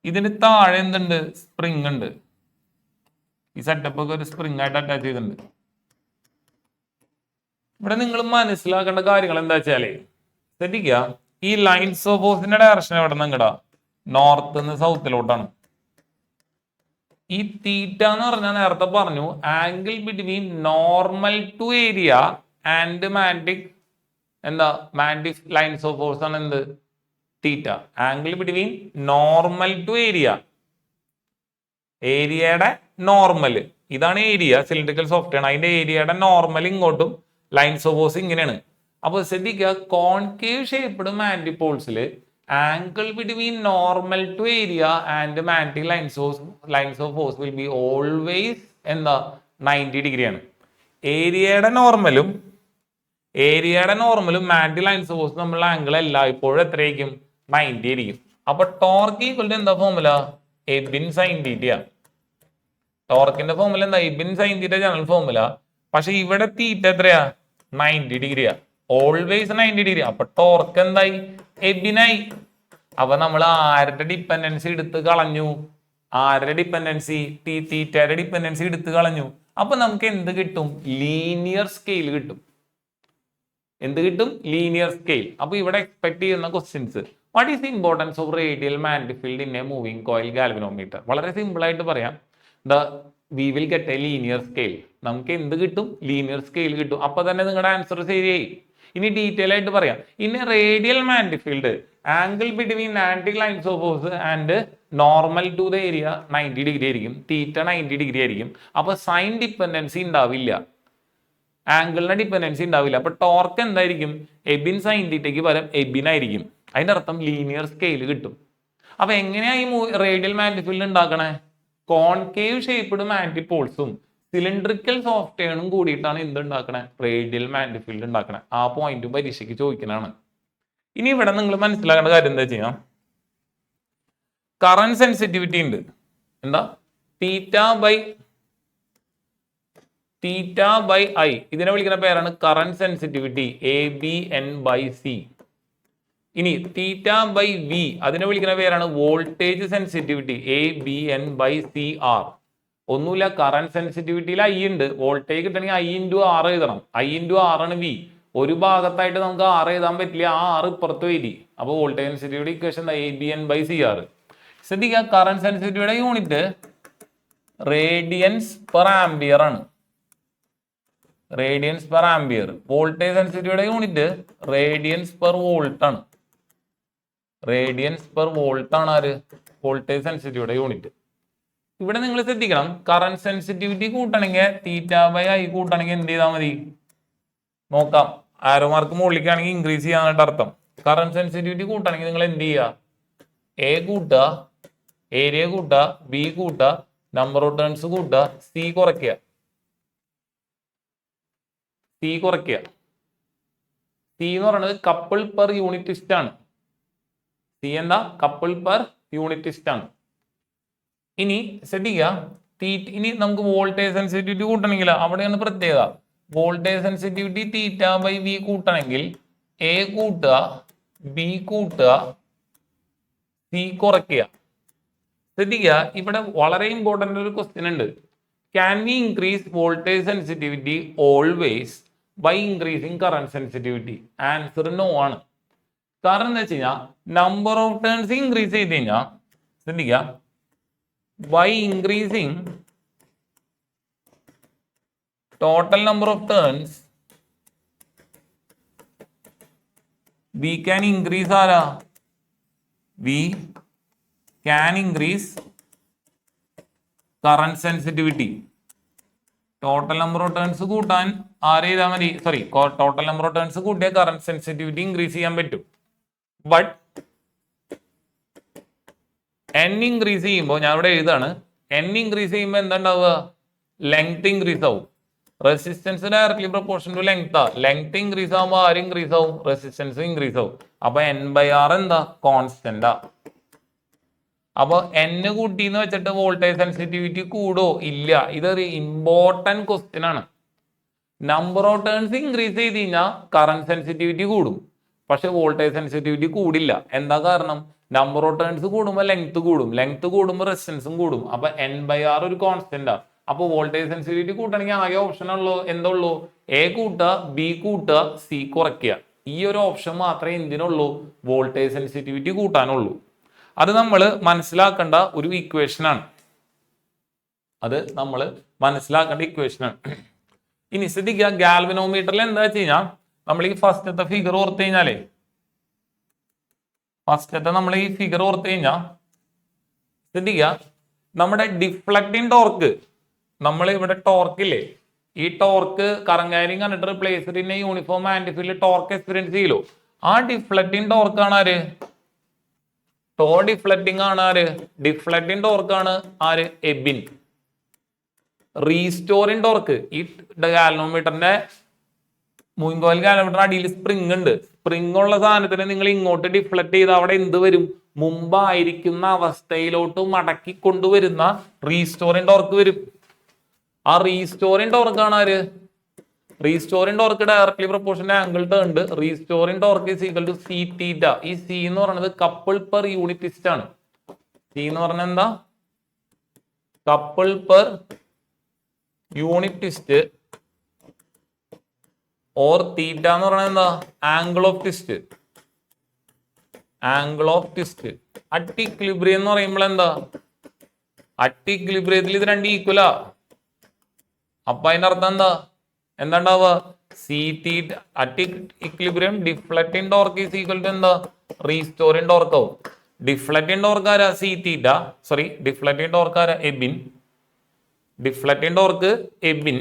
ഇതിന് താഴെ എന്തുണ്ട്? സ്പ്രിങ് ഉണ്ട്. ഈ സെറ്റപ്പ് ഒക്കെ ഒരു സ്പ്രിങ് ആയിട്ട് അറ്റാച്ച് ചെയ്തിട്ടുണ്ട്. ഇവിടെ നിങ്ങൾ മനസ്സിലാക്കേണ്ട കാര്യങ്ങൾ എന്താ വെച്ചാലേ, ശ്രദ്ധിക്കുക, ഈ ലൈൻസ് ഓഫ് ഫോഴ്സിന്റെ ഡയറക്ഷൻ എവിടെ നിന്ന് ഇങ്ങടാ? നോർത്ത് നിന്ന് സൗത്തിലോട്ടാണ്. ഈ തീറ്റ എന്ന് പറഞ്ഞാൽ നേരത്തെ പറഞ്ഞു, angle between normal to area and magnetic lines of force ആണ് എന്ത്? Theta. Angle between normal to ഏരിയയുടെ നോർമൽ, ഇതാണ് ഏരിയ. സിലിണ്ടറിക്കൽ സോഫ്റ്റ്വെയർ, അതിന്റെ ഏരിയയുടെ നോർമൽ ഇങ്ങോട്ടും, ലൈൻസ് ഓഫ് ഫോഴ്സ് ഇങ്ങനെയാണ്. അപ്പൊ ശ്രദ്ധിക്കുക, കോൺകേവ് ഷേപ്പ്ഡ് മാഗ്നറ്റിക് പോൾസിൽ angle between normal to area and magnetic lines of force will be always 90 ഡിഗ്രിയാണ്. ഏരിയയുടെ നോർമലും മാഗ്നറ്റിക് ലൈൻസ് ഓഫ് ഫോഴ്സ് തമ്മിലുള്ള ആംഗിൾ എല്ലായ്പ്പോഴും എത്രയായിരിക്കും? 90 ആയിരിക്കും. അപ്പൊ ടോർക്ക് ഈക്വൽ ടു എന്താ ഫോർമുല? A B N sine theta. ടോർക്കിന്റെ ഫോർമുല എന്താ? A B N sine theta general formula. പക്ഷെ ഇവിടെ തീറ്റ എത്രയാ? 90 ഡിഗ്രിയാ, ഓൾവേസ് 90 ഡിഗ്രി. അപ്പൊ ടോർക്ക് എന്തായി? എബിനായി. അപ്പൊ നമ്മൾ ആരുടെ ഡിപ്പെൻഡൻസി എടുത്ത് കളഞ്ഞു? തീറ്റയുടെ ഡിപ്പെൻഡൻസി എടുത്ത് കളഞ്ഞു. അപ്പൊ നമുക്ക് എന്ത് കിട്ടും? ലീനിയർ സ്കെയിൽ കിട്ടും. എന്ത് കിട്ടും? Linear scale. അപ്പൊ ഇവിടെ എക്സ്പെക്ട് ചെയ്യുന്ന questions, what is the importance of radial magnetic field in A moving coil galvanometer? വളരെ സിമ്പിൾ ആയിട്ട് പറയാം, we will get A linear scale. നമുക്ക് എന്ത് കിട്ടും? ലീനിയർ സ്കെയിൽ കിട്ടും. അപ്പൊ തന്നെ നിങ്ങളുടെ ആൻസർ ശരിയായി. ഇനി ഡീറ്റെയിൽ ആയിട്ട് പറയാം. ഇനി radial magnetic field, angle between magnetic lines of force and normal to the area 90 degree ആയിരിക്കും. തീറ്റ 90 ഡിഗ്രി ആയിരിക്കും. അപ്പൊ സൈൻ ഡിപ്പെൻഡൻസി ഉണ്ടാവില്ല, ആംഗിളിന്റെ ഡിപ്പെൻഡൻസി ഉണ്ടാവില്ല. അപ്പൊ ടോർക്ക് എന്തായിരിക്കും? എബിൻ സൈൻ തീറ്റയ്ക്ക് പകരം എബിൻ ആയിരിക്കും. അതിന്റെ അർത്ഥം ലീനിയർ സ്കെയിൽ കിട്ടും. അപ്പൊ എങ്ങനെയാ ഈ റേഡിയൽ മാഗ്നറ്റിക് ഫീൽഡ് ഉണ്ടാക്കണേ? കോൺകേവ് ഷേപ്പ്ഡ് മാഗ്നറ്റിക് പോൾസും സിലിണ്ടറിക്കൽ സോഫ്റ്റ്വെയറും കൂടിയിട്ടാണ് എന്തുണ്ടാക്കണേ? റേഡിയൽ മാഗ്നറ്റിക് ഫീൽഡ് ഉണ്ടാക്കണേ. ആ പോയിന്റും പരീക്ഷയ്ക്ക് ചോദിക്കണാണ്. ഇനി ഇവിടെ നിങ്ങൾ മനസ്സിലാക്കേണ്ട കാര്യം എന്താ ചെയ്യാം, കറന്റ് സെൻസിറ്റിവിറ്റി ഉണ്ട്. എന്താ? Theta by I. ഇതിനെ വിളിക്കുന്ന പേരാണ് കറന്റ് സെൻസിറ്റിവിറ്റി, ABN/C. ഇനി തീറ്റ ബൈ വി, അതിനെ വിളിക്കുന്ന പേരാണ് വോൾട്ടേജ് സെൻസിറ്റിവിറ്റി, ABN/CR. ഒന്നുമില്ല, കറന്റ് സെൻസിറ്റിവിറ്റിയിൽ ഐ ഉണ്ട്, വോൾട്ടേജ് കിട്ടണമെങ്കിൽ I × R എഴുതണം. I × R ആണ് വി. ഒരു ഭാഗത്തായിട്ട് നമുക്ക് R എഴുതാൻ പറ്റില്ല, ആ R ഇപ്പുറത്ത് വരി. അപ്പോൾ വോൾട്ടേജ് സെൻസിറ്റിവിറ്റി ഇക്വേഷൻ ABN/CR. ശ്രദ്ധിക്കുക, കറന്റ് സെൻസിറ്റിവിറ്റിയുടെ യൂണിറ്റ് റേഡിയൻസ് പെർ ആംബിയർ ആണ്. Radians per ampere. വോൾട്ടേജ് സെൻസിറ്റിവിറ്റിയുടെ യൂണിറ്റ് റേഡിയൻസ് പെർ വോൾട്ട് ആണ്. റേഡിയൻസ് പെർ വോൾട്ട് ആണ് ആര്? വോൾട്ടേജ് സെൻസിറ്റിവിറ്റിയുടെ യൂണിറ്റ്. ഇവിടെ നിങ്ങൾ ശ്രദ്ധിക്കണം, കറന്റ് സെൻസിറ്റിവിറ്റി കൂട്ടണമെങ്കിൽ തീറ്റ ബൈ ഐ കൂട്ടണമെങ്കിൽ എന്ത് ചെയ്താൽ മതി നോക്കാം. ആരോ മാർക്ക് മുകളിലേക്കാണെങ്കിൽ ഇൻക്രീസ് ചെയ്യാനായിട്ട് അർത്ഥം. കറന്റ് സെൻസിറ്റിവിറ്റി കൂട്ടണമെങ്കിൽ നിങ്ങൾ എന്ത് ചെയ്യുക, എ കൂട്ടുക, ഏരിയ കൂട്ടുക, ബി കൂട്ടുക, നമ്പർ ഓഫ് ടേൺസ് കൂട്ടുക, സി കുറയ്ക്കുക. സി എന്ന് പറയുന്നത് കപ്പിൾ പെർ യൂണിറ്റ് ടിസ്റ്റ് ആണ്. സി എന്താ, കപ്പിൾ പെർ യൂണിറ്റ് ടിസ്റ്റ് ആണ്. ഇനി ശ്രദ്ധിക്കുക, ഇനി നമുക്ക് വോൾട്ടേജ് സെൻസിറ്റിവിറ്റി കൂട്ടണമെങ്കിൽ അവിടെയാണ് പ്രത്യേകത. Voltage sensitivity theta by V കൂട്ടണമെങ്കിൽ എ കൂട്ടുക, ബി കൂട്ടുക, സി കുറയ്ക്കുക. ശ്രദ്ധിക്കുക, ഇവിടെ വളരെ ഇമ്പോർട്ടൻ്റ് ഒരു ക്വസ്റ്റ്യൻ ഉണ്ട്. Can we increase voltage sensitivity always by increasing current sensitivity? Answer no ആണ്. കാരണം എന്താ വെച്ച് കഴിഞ്ഞാൽ നമ്പർ ഓഫ് ടേൺസ് ഇൻക്രീസ് ചെയ്ത് കഴിഞ്ഞാൽ ശ്രദ്ധിക്കുക, by increasing total number of turns we can increase current sensitivity. Total number of turns കൂട്ടാൻ ആര് ചെയ്താൽ മതി, total number of turns കൂട്ടിയ current sensitivity increase ചെയ്യാൻ പറ്റും. But n ഇൻക്രീസ് ചെയ്യുമ്പോൾ, ഞാൻ ഇവിടെ എഴുതാണ്, n ഇൻക്രീസ് ചെയ്യുമ്പോൾ എന്താ ഉണ്ടാവുക, ലെങ്ത് ഇൻക്രീസ് ആവും. Resistance directly proportion to length ആ. ലെങ്ത് ഇൻക്രീസ് ആകുമ്പോൾ ആര് ഇൻക്രീസ് ആവും, റെസിസ്റ്റൻസ് ഇൻക്രീസ് ആവും. അപ്പൊ n/r എന്താ, കോൺസ്റ്റന്റ് ആ. അപ്പൊ n കൂട്ടി എന്ന് വെച്ചിട്ട് വോൾട്ടേജ് സെൻസിറ്റിവിറ്റി കൂടോ ഇല്ല. ഇതൊരു ഇമ്പോർട്ടന്റ് ക്വസ്റ്റ്യൻ ആണ്. നമ്പർ ഓഫ് ടേൺസ് ഇൻക്രീസ് ചെയ്ത് കഴിഞ്ഞാൽ കറന്റ് സെൻസിറ്റിവിറ്റി കൂടും, പക്ഷെ വോൾട്ടേജ് സെൻസിറ്റിവിറ്റി കൂടില്ല. എന്താ കാരണം, നമ്പർ ഓഫ് ടേൺസ് കൂടുമ്പോൾ ലെങ്ത് കൂടും, ലെങ്ത് കൂടുമ്പോൾ റെസിസ്റ്റൻസും കൂടും. അപ്പൊ n/r ഒരു കോൺസ്റ്റന്റ് ആ. അപ്പൊ വോൾട്ടേജ് സെൻസിറ്റിവിറ്റി കൂട്ടണമെങ്കിൽ ആകെ ഓപ്ഷൻ ഉള്ളൂ, എന്തുള്ളൂ, എ കൂട്ടുക, ബി കൂട്ടുക, സി കുറയ്ക്കുക. ഈ ഒരു ഓപ്ഷൻ മാത്രമേ എന്തിനുള്ളൂ, വോൾട്ടേജ് സെൻസിറ്റിവിറ്റി കൂട്ടാനുള്ളൂ. അത് നമ്മൾ മനസ്സിലാക്കേണ്ട ഒരു ഇക്വേഷൻ ആണ്. ഇനി ശ്രദ്ധിക്കുക, ഗാൽവനോമീറ്ററിൽ എന്താ വെച്ച് കഴിഞ്ഞാൽ നമ്മൾ ഈ ഫസ്റ്റത്തെ ഫിഗർ ഓർത്ത് കഴിഞ്ഞാലേ, ശ്രദ്ധിക്കുക, നമ്മുടെ ഡിഫ്ലക്റ്റിംഗ് ടോർക്ക്, നമ്മൾ ഇവിടെ ടോർക്കില്ലേ, ഈ ടോർക്ക് കറന്റ് ക്യാരിങ് കണ്ടിട്ട് റിപ്ലേസ്ഡ് ഇൻ യൂണിഫോം ആന്റിഫീൽഡ് ടോർക്ക് എക്സ്പീരിയൻസ് ചെയ്യലോ, ആ ഡിഫ്ലക്റ്റിംഗ് ടോർക്ക് ആണ് ആര്, ഡിഫ്ലക്റ്റിംഗ് ആണ് ആര്, ഡിഫ്ലക്റ്റിംഗ് ടോർക്ക് ആണ് ആര്, എബിൻ. റീസ്റ്റോറിംഗ് ടോർക്ക്, ഈ ഗാൽവനോമീറ്ററിന്റെ മൂവിംഗ് ഗാൽവനോമീറ്ററിന്റെ അടിയിൽ സ്പ്രിംഗ് ഉണ്ട്. സ്പ്രിംഗ് ഉള്ള സാധനത്തിന് നിങ്ങൾ ഇങ്ങോട്ട് ഡിഫ്ലക്ട് ചെയ്ത് അവിടെ എന്ത് വരും, മുമ്പായിരിക്കുന്ന അവസ്ഥയിലോട്ട് മടക്കി കൊണ്ടുവരുന്ന റീസ്റ്റോറിംഗ് ടോർക്ക് വരും. ആ റീസ്റ്റോറിംഗ് ടോർക്കാണ് ആര്, restoring torque directly proportion angle turned. Restoring torque is equal to C theta. ഈ സി എന്ന് പറയുന്നത് കപ്പിൾ പെർ യൂണിറ്റ് ടിസ്റ്റ് ആണ്. സി എന്ന് പറഞ്ഞാൽ എന്താ, couple per unit twist, or theta എന്ന് പറയുന്നത് എന്താ, angle of twist. At equilibrium എന്ന് പറയുമ്പോൾ എന്താ, അറ്റ് ഇക്വിലിബ്രിയത്തിൽ ഇത് രണ്ട് ഈക്വലാ. അപ്പൊ അതിന്റെ അർത്ഥം എന്താ ഉണ്ടാവുക, C theta at equilibrium deflecting torque is equal to എന്താ, റീസ്റ്റോറിംഗ് ടോർക്ക് ആവും. ഡിഫ്ലക്റ്റിംഗ് ടോർക്ക് ആരാ, സി തീറ്റ, ഡിഫ്ലക്റ്റിംഗ് ടോർക്ക് ആരാ, A B N. Deflecting torque A B N,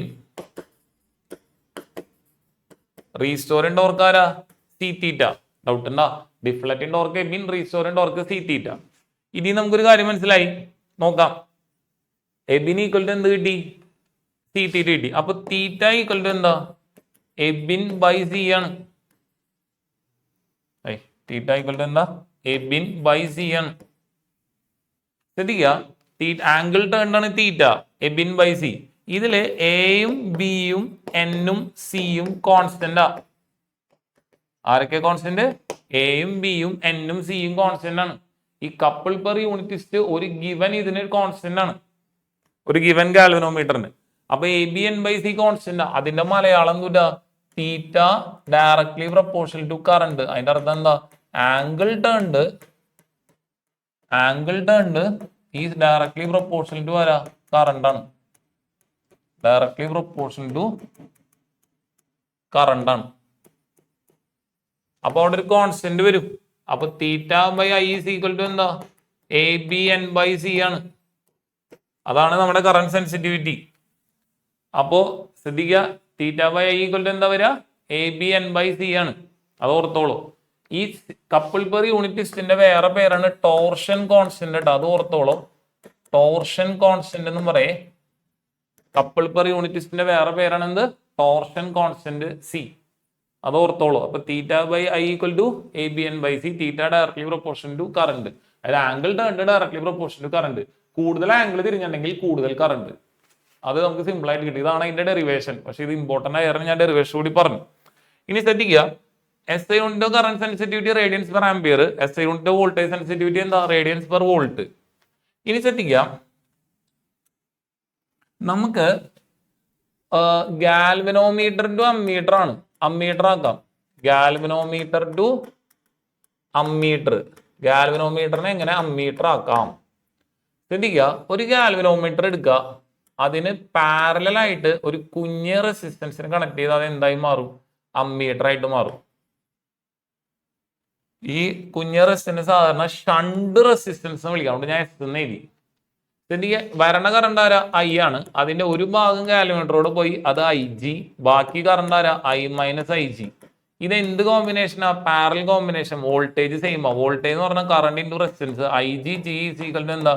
restoring torque ആരാ, സി തീറ്റ. ഡൗട്ട് ഉണ്ടാ, deflecting torque A B N, restoring torque C theta. ഇനി നമുക്കൊരു കാര്യം മനസ്സിലായി, നോക്കാം. എബിൻ ഈക്വൽ ടു എന്ത് കിട്ടി, സി തീറ്റ കിട്ടി. അപ്പൊ തീറ്റ ഈക്വൽ ടു എന്താ, എബിൻ ബൈ സി ആണ്. തീറ്റ ഈക്വൽ ടു എന്താ, എബിൻ ബൈ സി ആണ്. ശ്രദ്ധിക്കുക, ആംഗിൾ ടേൺഡ് ആണ് തീറ്റ, എബിൻ ബൈ സി. ഇതില് എയും ബിയും എന്നും സിയും കോൺസ്റ്റന്റാ. ആരൊക്കെ കോൺസ്റ്റന്റ്, എയും ബിയും എന്നും സിയും കോൺസ്റ്റന്റ് ആണ്. ഈ കപ്പിൾ പെർ യൂണിറ്റ് ടിസ്റ്റ് ഒരു ഗിവൻ ഇതിന് കോൺസ്റ്റന്റ് ആണ്, ഒരു ഗിവൻ ഗാൽവനോമീറ്ററിന്. അപ്പൊ A B N by C constant. അതിന്റെ മലയാളം എന്താ, theta directly proportional to current. അതിന്റെ അർത്ഥം എന്താ, angle turned is directly proportional to ആരാ, കറണ്ട് ആണ്. ഡയറക്ട്ലി പ്രൊപ്പോർഷണൽ ടു കറണ്ട് ആണ്. അപ്പൊ അവിടെ ഒരു കോൺസ്റ്റന്റ് വരും. അപ്പൊ theta by I is equal to എന്താ, A B N by C ആണ്. അതാണ് നമ്മുടെ കറന്റ് സെൻസിറ്റിവിറ്റി. അപ്പോ ശ്രദ്ധിക്കുക, theta by I equal to എന്താ വരിക? ABN/C ആണ്. അത് ഓർത്തോളൂ. ഈ കപ്പിൾ പെർ യൂണിറ്റ് ഡിസ്റ്റന്റെ വേറെ പേരാണ് ടോർഷൻ കോൺസ്റ്റന്റ് കേട്ടോ. അത് ഓർത്തോളൂ. ടോർഷൻ കോൺസ്റ്റന്റ് എന്ന് പറയേ. കപ്പിൾ പെർ യൂണിറ്റ് ഡിസ്റ്റന്റെ വേറെ പേരാണ് എന്ത്? Torsion constant C. അത് ഓർത്തോളൂ. അപ്പൊ theta by I equal to ABN/C. Theta directly proportion to current. അതായത് angle turned directly proportion to current. കൂടുതൽ ആംഗിൾ തിരിഞ്ഞിട്ടുണ്ടെങ്കിൽ കൂടുതൽ കറണ്ട്. അത് നമുക്ക് സിമ്പിൾ ആയിട്ട് കിട്ടി. ഇതാണ് അതിന്റെ ഡെറിവേഷൻ. പക്ഷെ ഇത് ഇമ്പോർട്ടന്റ് ആയിരുന്നു, ഞാൻ ഡെറിവേഷൻ കൂടി പറഞ്ഞു. ഇനി ശ്രദ്ധിക്കുക, SI unit current sensitivity radians per ampere, SI unit voltage sensitivity എന്താ? Radians per volt. ഇനി ശ്രദ്ധിക്കുക, നമുക്ക് ഗാൽവനോമീറ്റർ ടു അമ്മീറ്റർ ആണ്. അമ്മീറ്റർ ആക്കാം. Galvanometer to ammeter. ഗാൽവനോമീറ്ററിനെ എങ്ങനെ അമ്മീറ്റർ ആക്കാം? ശ്രദ്ധിക്കുക, ഒരു ഗാൽവനോമീറ്റർ എടുക്കുക, അതിന് പാരലൽ ആയിട്ട് ഒരു കുഞ്ഞ് റെസിസ്റ്റൻസിന് കണക്ട് ചെയ്ത് അത് എന്തായി മാറും? അമ്മീറ്റർ ആയിട്ട് മാറും. ഈ കുഞ്ഞ് റെസിസ്റ്റൻസ് സാധാരണ ഷണ്ട് റെസിസ്റ്റൻസ് എന്ന് വിളിക്കാം. അതുകൊണ്ട് ഞാൻ എസ് എന്ന് എഴുതി. ശ്രദ്ധിക്കുക, വരണ കറണ്ട് ആരാ? ഐ ആണ്. അതിന്റെ ഒരു ഭാഗം കാൽക്കുലേറ്ററോട് പോയി, അത് IG. ബാക്കി കറണ്ട് ആരാ? I-IG. ഇത് എന്ത് കോമ്പിനേഷനാ? Parallel combination. Voltage same. Voltage എന്ന് പറഞ്ഞാൽ current into resistance. IG equal to എന്താ?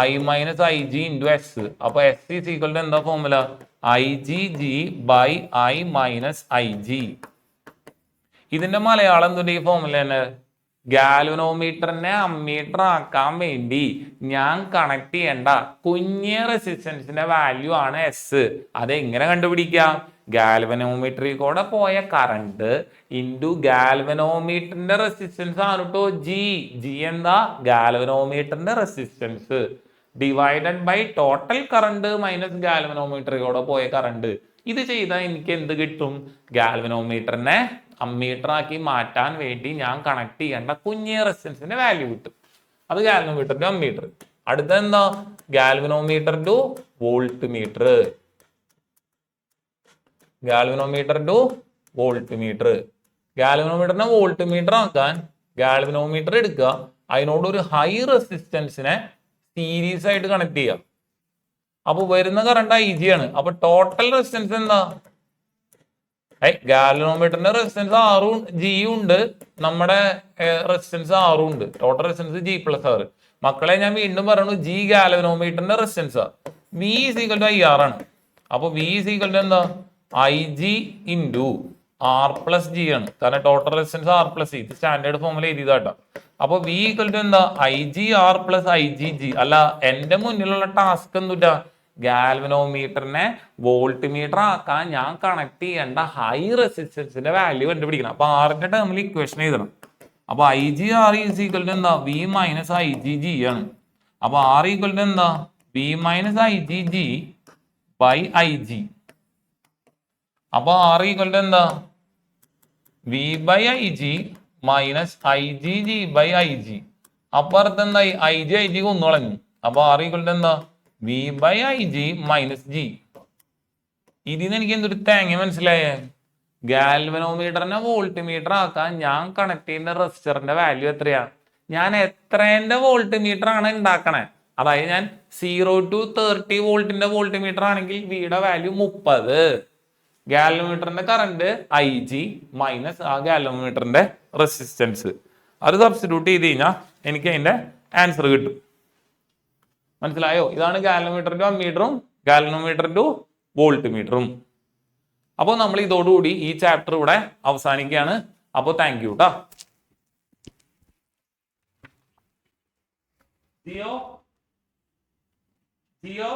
I-IG into S. അപ്പൊ എസ് ഈസ് ഈക്വൽ ടു എന്താ ഫോർമുല? IgG by I-IG. ഇതിന്റെ മലയാളം എന്തുണ്ട്? ഈ ഫോർമുല തന്നെ. ഗാൽവനോമീറ്ററിനെ അമ്മീറ്റർ ആക്കാൻ വേണ്ടി ഞാൻ കണക്ട് ചെയ്യേണ്ട കുഞ്ഞ് റെസിസ്റ്റൻസിന്റെ വാല്യൂ ആണ് എസ്. അതെങ്ങനെ കണ്ടുപിടിക്കാം? ഗാൽവനോമീറ്ററിൽ കൂടെ പോയ കറണ്ട് ഇൻറ്റു ഗാൽവനോമീറ്ററിന്റെ റെസിസ്റ്റൻസ് ആണ് കേട്ടോ ജി എന്താ? ഗാൽവനോമീറ്ററിന്റെ resistance divided by total current minus ഗാൽവനോമീറ്ററിൽ കൂടെ പോയ കറണ്ട്. ഇത് ചെയ്താൽ എനിക്ക് എന്ത് കിട്ടും? ഗാൽവനോമീറ്ററിനെ അമ്മീറ്റർ ആക്കി മാറ്റാൻ വേണ്ടി ഞാൻ കണക്ട് ചെയ്യേണ്ട കുഞ്ഞ് റെസിസ്റ്റൻസിന്റെ വാല്യൂ കിട്ടും. അത് ഗാൽവനോമീറ്റർ ടു അമ്മീറ്റർ. അടുത്ത എന്താ? Galvanometer to volt meter. Galvanometer to volt meter. ഗാൽവനോമീറ്ററിനെ വോൾട്ട് മീറ്റർ ആക്കാൻ ഗാൽവനോമീറ്റർ എടുക്കുക, അതിനോട് ഒരു ഹൈ റെസിസ്റ്റൻസിനെ സീരീസ് ആയിട്ട് കണക്ട് ചെയ്യുക. അപ്പൊ വരുന്ന കറണ്ട് IG ആണ്. അപ്പൊ ടോട്ടൽ റെസിസ്റ്റൻസ് എന്താ? ഗാൽവനോമീറ്ററിന്റെ റെസിസ്റ്റൻസ് ആറും ജിയും ഉണ്ട്, നമ്മുടെ റെസിസ്റ്റൻസ് ആറും ഉണ്ട്. Total resistance G+R. മക്കളെ ഞാൻ വീണ്ടും പറഞ്ഞു, G ഗാൽവനോമീറ്ററിന്റെ resistance. V is equal to IR ആണ്. അപ്പൊ V ഈസ് ഈക്വൽ ടു എന്താ? IG ഇൻറ്റു R+G ആണ്. കാരണം ടോട്ടൽ റെസിസ്റ്റൻസ് R+C. ഇത് സ്റ്റാൻഡേർഡ് ഫോമിൽ എഴുതിയതാട്ടോ. അപ്പൊ V ഈക്വൽ ടു എന്താ? IgR plus IgG. അല്ല, എന്റെ മുന്നിലുള്ള ടാസ്ക് എന്തുട്ടാ? ഗാൽവനോമീറ്ററിനെ വോൾട്ട് മീറ്റർ ആക്കാൻ ഞാൻ കണക്ട് ചെയ്യേണ്ട ഹൈ റെസിസ്റ്റൻസിന്റെ വാല്യൂ കണ്ടുപിടിക്കണം. അപ്പൊ ആറിന്റെ ടേമിൽ ഇക്വേഷൻ എഴുതണം. അപ്പൊ IgR ഈസ് ഈക്വൽ ടു എന്താ? V മൈനസ് IgG ആണ്. അപ്പൊ R ഈക്വൽ ടു എന്താ? V minus IgG by IG. അപ്പൊ R ഈക്വൽ ടു എന്താ? V by IG minus IgG by IG. അപ്പൊ അർത്ഥം എന്തായി? IG കൊന്നു കളഞ്ഞു. അപ്പൊ R ഈക്വൽ ടു എന്താ? V by IG minus G. ഇതിന്ന് എനിക്ക് എന്തൊരു തേങ്ങ മനസ്സിലായേ? ഗാൽവനോമീറ്ററിനെ വോൾട്ട് മീറ്റർ ആക്കാൻ ഞാൻ കണക്ട് ചെയ്യുന്ന റെസിസ്റ്ററിന്റെ വാല്യൂ എത്രയാ? ഞാൻ എത്രേന്റെ വോൾട്ട് മീറ്റർ ആണ് ഉണ്ടാക്കണേ? അതായത് ഞാൻ 0 to 30 വോൾട്ടിന്റെ വോൾട്ട് മീറ്റർ ആണെങ്കിൽ വിയുടെ വാല്യൂ 30. ഗാൽവനോമീറ്ററിന്റെ കറണ്ട് IG മൈനസ് ആ ഗാൽവനോമീറ്ററിന്റെ റെസിസ്റ്റൻസ്. അത് സബ്സ്റ്റിറ്റ്യൂട്ട് ചെയ്ത് കഴിഞ്ഞാൽ എനിക്ക് അതിന്റെ ആൻസർ കിട്ടും. മനസ്സിലായോ? ഇതാണ് ഗാൽവനോമീറ്റർ ടു അമ്മീറ്ററും ഗാൽവനോമീറ്റർ ടു വോൾട്ട് മീറ്ററും. അപ്പോൾ നമ്മൾ ഇതോടുകൂടി ഈ ചാപ്റ്റർ ഇവിടെ അവസാനിക്കുകയാണ്. അപ്പോൾ താങ്ക് യു ട്ടാ. ജിയോ